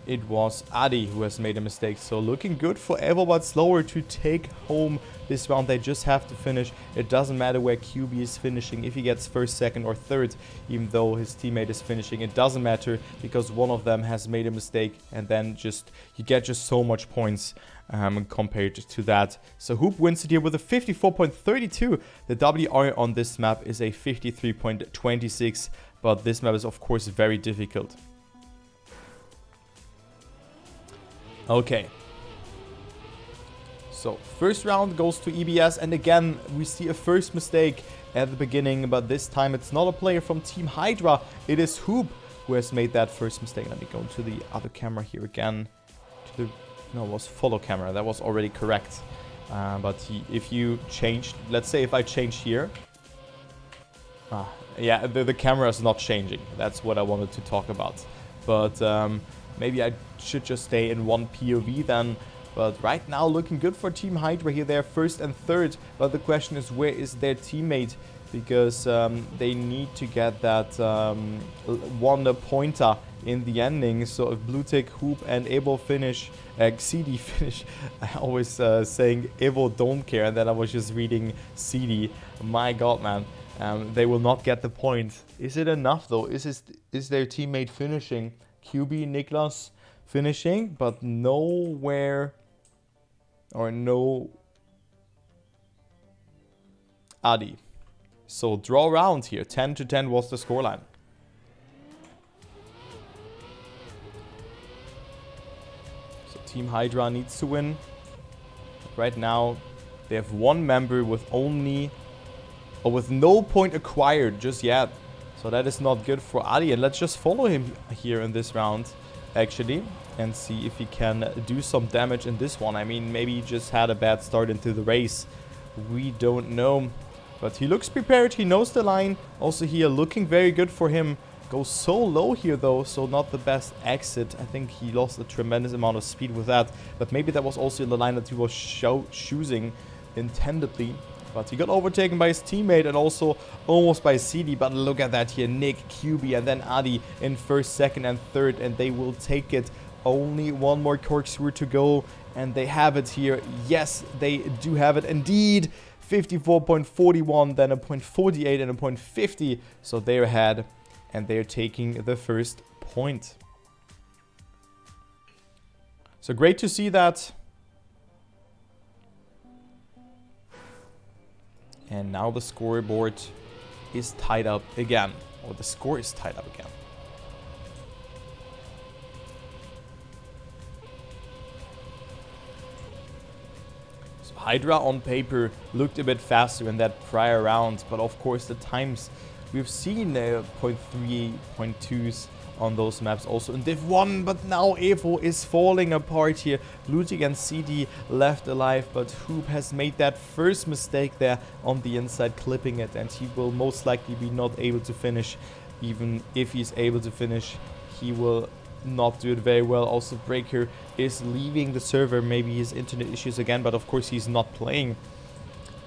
it was Adi who has made a mistake. So looking good for Evo but slower to take home this round. They just have to finish. It doesn't matter where QB is finishing, if he gets first, second or third, even though his teammate is finishing. It doesn't matter, because one of them has made a mistake, and then you get just so much points compared to that. So Hoop wins it here with a 54.32. The WR on this map is a 53.26, but this map is of course very difficult. Okay. So first round goes to EBS, and again we see a first mistake at the beginning, but this time it's not a player from Team Hydra, it is Hoop who has made that first mistake. Let me go to the other camera here again. No, it was follow camera, that was already correct. But if you changed, let's say if I change here. Yeah, the camera is not changing, that's what I wanted to talk about. But maybe I should just stay in one POV then. But right now looking good for Team Hydra here. They're first and third. But the question is, where is their teammate? Because they need to get that one pointer in the ending. So if Blue Tick, Hoop and Evo finish, CD finish, I always saying Evo don't care, and then I was just reading CD. My god, man. They will not get the point. Is it enough though? Is their teammate finishing? QB Niklas finishing, but nowhere or no Adi. So draw round here. 10-10 was the scoreline. So Team Hydra needs to win. Right now they have one member with with no point acquired just yet. So that is not good for Adi. And let's just follow him here in this round, actually, and see if he can do some damage in this one. I mean, maybe he just had a bad start into the race. We don't know. But he looks prepared. He knows the line. Also here, looking very good for him. Goes so low here, though, so not the best exit. I think he lost a tremendous amount of speed with that. But maybe that was also in the line that he was choosing intendedly. But he got overtaken by his teammate and also almost by CD. But look at that here. Nick, QB, and then Adi in first, second, and third. And they will take it. Only one more corkscrew to go. And they have it here. Yes, they do have it indeed. 54.41, then a 0.48 and a 0.50. So they're ahead. And they're taking the first point. So great to see that. And now the scoreboard is tied up again. Or the score is tied up again. Hydra on paper looked a bit faster in that prior round, but of course the times we've seen 0.3, 0.2s on those maps also in Div 1, but now Evo is falling apart here. Blutig and CD left alive, but Hoop has made that first mistake there on the inside, clipping it, and he will most likely be not able to finish. Even if he's able to finish, he will not do it very well. Also, Breaker is leaving the server, maybe his internet issues again, but of course he's not playing.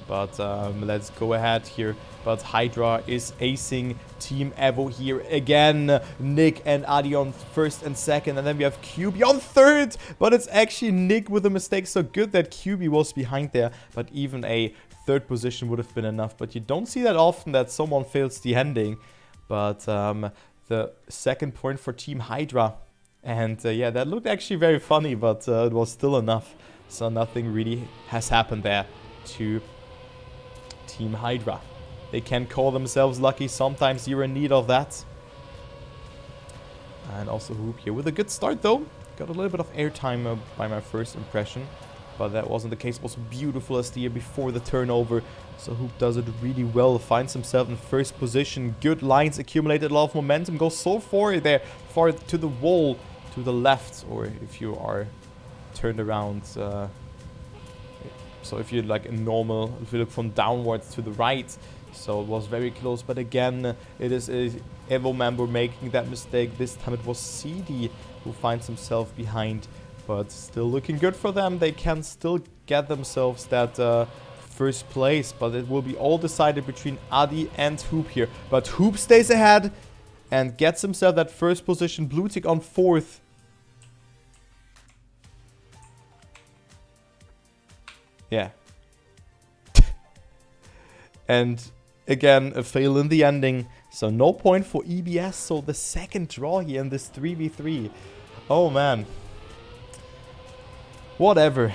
But let's go ahead here. But Hydra is acing Team Evo here again. Nick and Adi on first and second, and then we have QB on third, but it's actually Nick with a mistake. So good that QB was behind there, but even a third position would have been enough. But you don't see that often that someone fails the ending. But the second point for Team Hydra. And yeah, that looked actually very funny, but it was still enough. So nothing really has happened there to Team Hydra. They can call themselves lucky. Sometimes you're in need of that. And also Hoop here with a good start though. Got a little bit of airtime by my first impression. But that wasn't the case. It was beautiful as the year before the turnover. So Hoop does it really well. Finds himself in first position. Good lines, accumulated a lot of momentum. Goes so far there. Far to the wall. To the left. Or if you are turned around. So if you're like a normal. If you look from downwards to the right. So it was very close. But again, it is a Evo member making that mistake. This time it was CD who finds himself behind. But still looking good for them. They can still get themselves that first place. But it will be all decided between Adi and Hoop here. But Hoop stays ahead and gets himself that first position. Blutig on fourth. Yeah. And again, a fail in the ending. So no point for EBS. So the second draw here in this 3v3. Oh man. Whatever.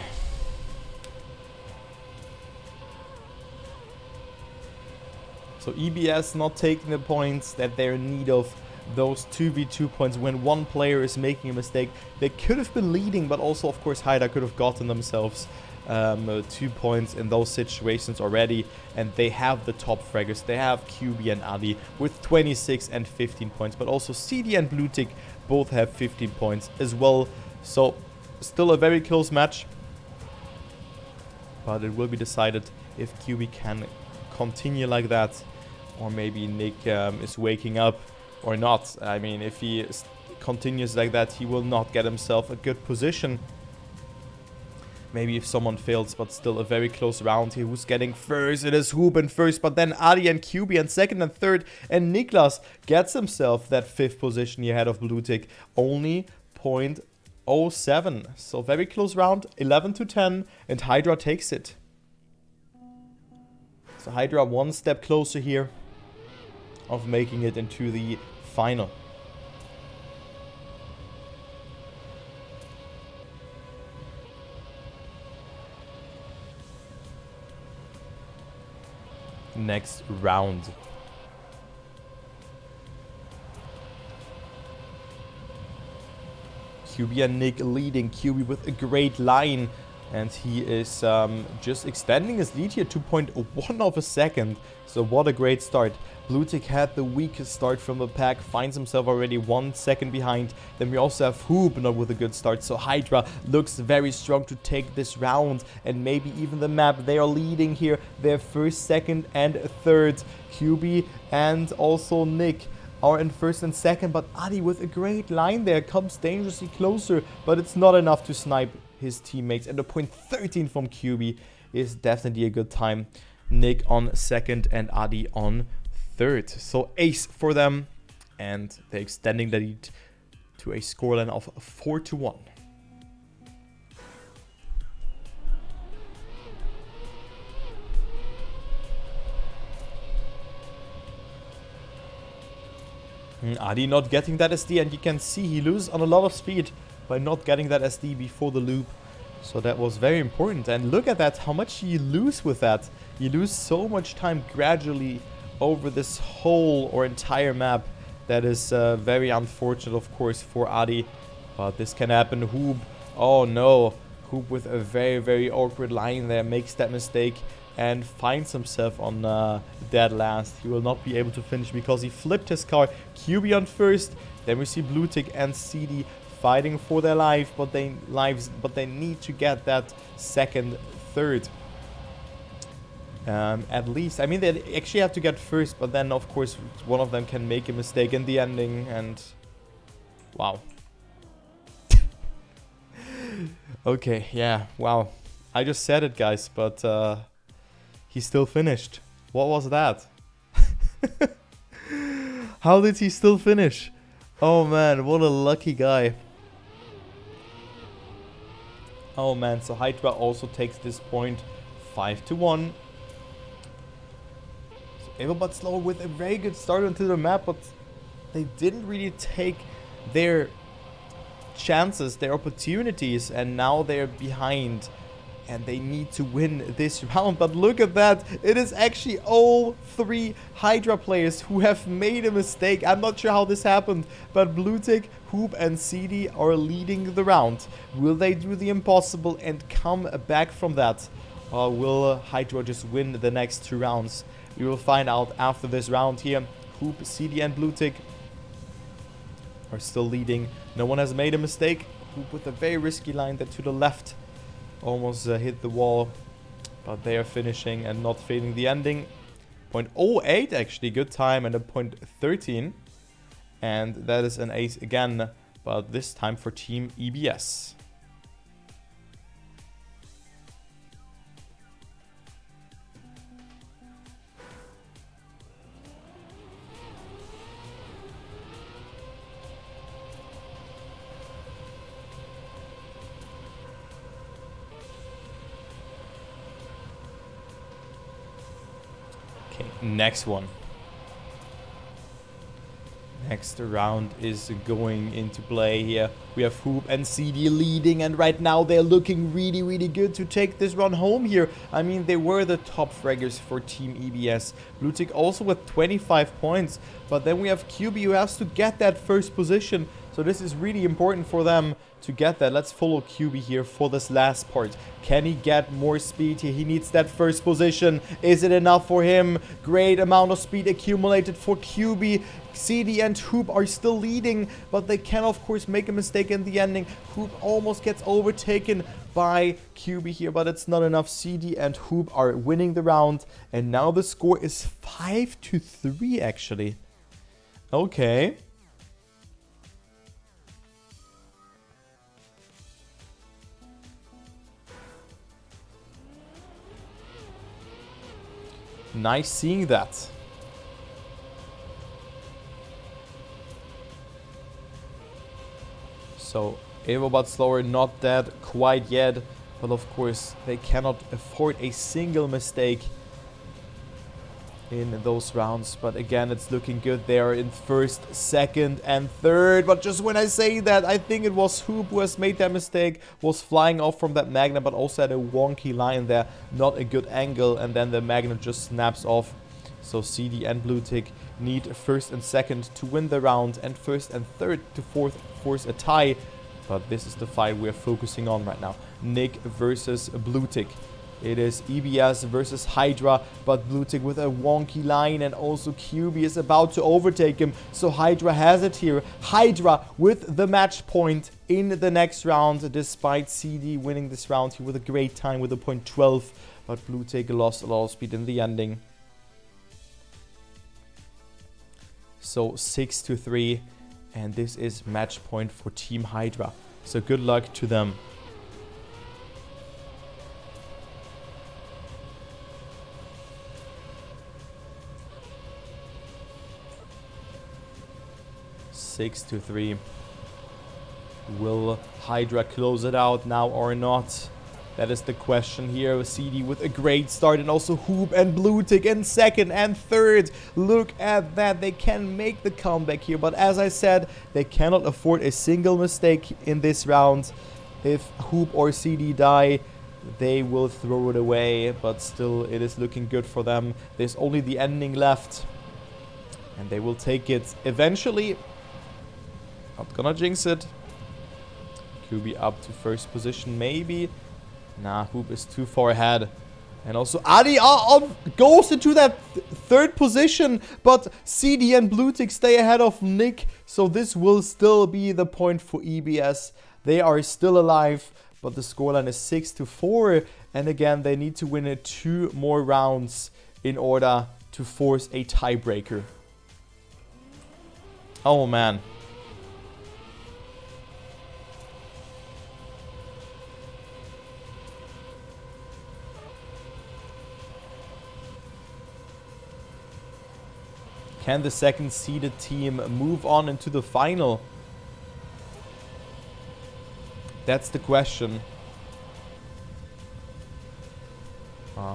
So EBS not taking the points that they're in need of. Those 2v2 points when one player is making a mistake. They could have been leading, but also of course Hydra could have gotten themselves 2 points in those situations already. And they have the top fraggers. They have QB and Adi with 26 and 15 points. But also CD and Blutig both have 15 points as well. So still a very close match, but it will be decided if QB can continue like that, or maybe Nick is waking up or not. I mean, if he continues like that, he will not get himself a good position. Maybe if someone fails, but still a very close round here. Who's getting first? It is Hoop in first, but then Adi and QB in second and third, and Niklas gets himself that fifth position here ahead of Blutig. Only 0.07. So very close round, 11-10, and Hydra takes it. So Hydra one step closer here of making it into the final. Next round. QB and Nick leading. QB with a great line. And he is just extending his lead here, 2.1 of a second. So what a great start. Blutig had the weakest start from the pack, finds himself already 1 second behind. Then we also have Hoop not with a good start. So Hydra looks very strong to take this round and maybe even the map. They are leading here, their first, second and third. QB and also Nick are in first and second, but Adi with a great line there comes dangerously closer, but it's not enough to snipe his teammates. And the 0.13 from QB is definitely a good time. Nick on second and Adi on third. So ace for them, and they're extending the lead to a scoreline of 4-1. Adi not getting that SD, and you can see he loses on a lot of speed by not getting that SD before the loop. So that was very important. And look at that, how much you lose with that. You lose so much time gradually over this whole or entire map. That is very unfortunate, of course, for Adi. But this can happen. Hoop. Oh no. Hoop with a very, very awkward line there makes that mistake and finds himself on dead last. He will not be able to finish because he flipped his car. QB on first. Then we see BlueTick and CD fighting for their life, but they need to get that second, third. At least, I mean, they actually have to get first, but then of course one of them can make a mistake in the ending, and wow. Okay, yeah, wow. I just said it, guys, but he still finished. What was that? How did he still finish? Oh man, what a lucky guy. Oh man, so Hydra also takes this point 5-1. So but slow with a very good start into the map, but they didn't really take their chances, their opportunities, and now they're behind and they need to win this round. But look at that, it is actually all three Hydra players who have made a mistake. I'm not sure how this happened, but BlueTick, Hoop and CD are leading the round. Will they do the impossible and come back from that, or will Hydra just win the next 2 rounds? We will find out after this round here. Hoop, CD and BlueTick are still leading. No one has made a mistake. Hoop with a very risky line that to the left almost hit the wall, but they are finishing and not failing the ending. 0.08 actually, good time, and a 0.13, and that is an ace again, but this time for Team EBS. Next one. Next round is going into play here. We have Hoop and CD leading, and right now they're looking really, really good to take this run home here. I mean, they were the top fraggers for Team EBS. BlueTick also with 25 points, but then we have QB who has to get that first position. So this is really important for them to get that. Let's follow QB here for this last part. Can he get more speed here? He needs that first position. Is it enough for him? Great amount of speed accumulated for QB. CD and Hoop are still leading, but they can of course make a mistake in the ending. Hoop almost gets overtaken by QB here, but it's not enough. CD and Hoop are winning the round, and now the score is 5-3 actually. Okay. Nice seeing that. So, Evobot Slower not dead quite yet, but of course they cannot afford a single mistake in those rounds. But again, it's looking good. They are in first, second and third, but just when I say that, I think it was Hoop who has made that mistake, was flying off from that magnet, but also had a wonky line there, not a good angle, and then the magnet just snaps off. So CD and BlueTick need first and second to win the round, and first and third to force a tie. But this is the fight we're focusing on right now. Nick versus BlueTick. It is EBS versus Hydra, but BlueTick with a wonky line, and also QB is about to overtake him. So Hydra has it here. Hydra with the match point in the next round, despite CD winning this round here with a great time with a 0.12. But BlueTick lost a lot of speed in the ending. So 6-3, and this is match point for Team Hydra. So good luck to them. Six to 3. Will Hydra close it out now or not? That is the question here. CD with a great start, and also Hoop and BlueTick in second and third. Look at that. They can make the comeback here, but as I said, they cannot afford a single mistake in this round. If Hoop or CD die, they will throw it away, but still it is looking good for them. There's only the ending left, and they will take it eventually. Not gonna jinx it. Kubi up to first position, maybe. Nah, Hoop is too far ahead. And also Adi goes into that third position, but CD and Bluetick stay ahead of Nick. So this will still be the point for EBS. They are still alive, but the scoreline is 6-4. And again, they need to win 2 more rounds in order to force a tiebreaker. Oh man. Can the second seeded team move on into the final? That's the question.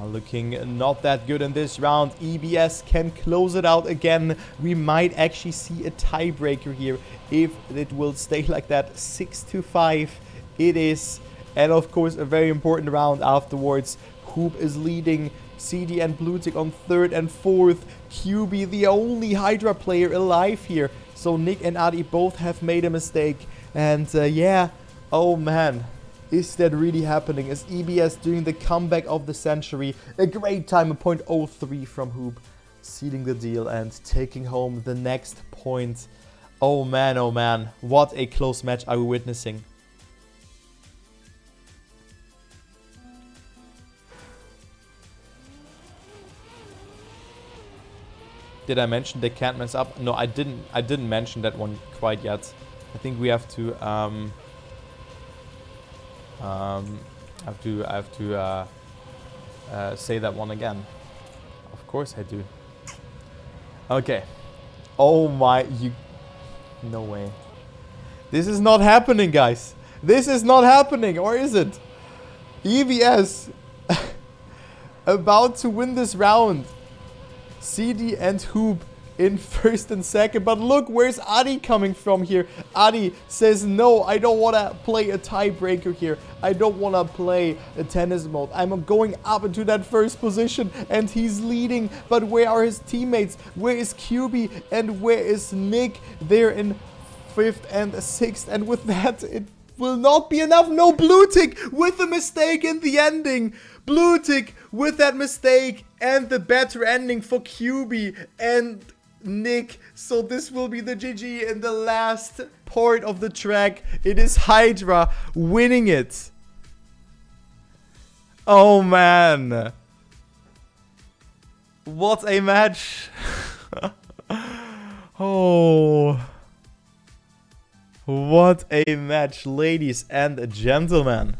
Looking not that good in this round. EBS can close it out again. We might actually see a tiebreaker here if it will stay like that. 6-5 it is. And of course a very important round afterwards. Hoop is leading. CD and Bluetick on 3rd and 4th. QB, the only Hydra player alive here. So Nick and Adi both have made a mistake. And yeah, oh man, is that really happening? Is EBS doing the comeback of the century? A great time, a .03 from Hoop, sealing the deal and taking home the next point. Oh man, what a close match are we witnessing. Did I mention they can't mess up? No, I didn't mention that one quite yet. I think we have to say that one again. Of course I do. Okay. Oh my, no way. This is not happening, guys. This is not happening, or is it? EBS about to win this round. CD and Hoop in 1st and 2nd. But look, where's Adi coming from here? Adi says, no, I don't want to play a tiebreaker here. I don't want to play a tennis mode. I'm going up into that 1st position and he's leading. But where are his teammates? Where is QB and where is Nick? They're in 5th and 6th. And with that, it will not be enough. No, Bluetick with a mistake in the ending. Bluetick with that mistake and the better ending for QB and Nick. So this will be the GG in the last part of the track. It is Hydra winning it. Oh man. What a match. Oh. What a match, ladies and gentlemen.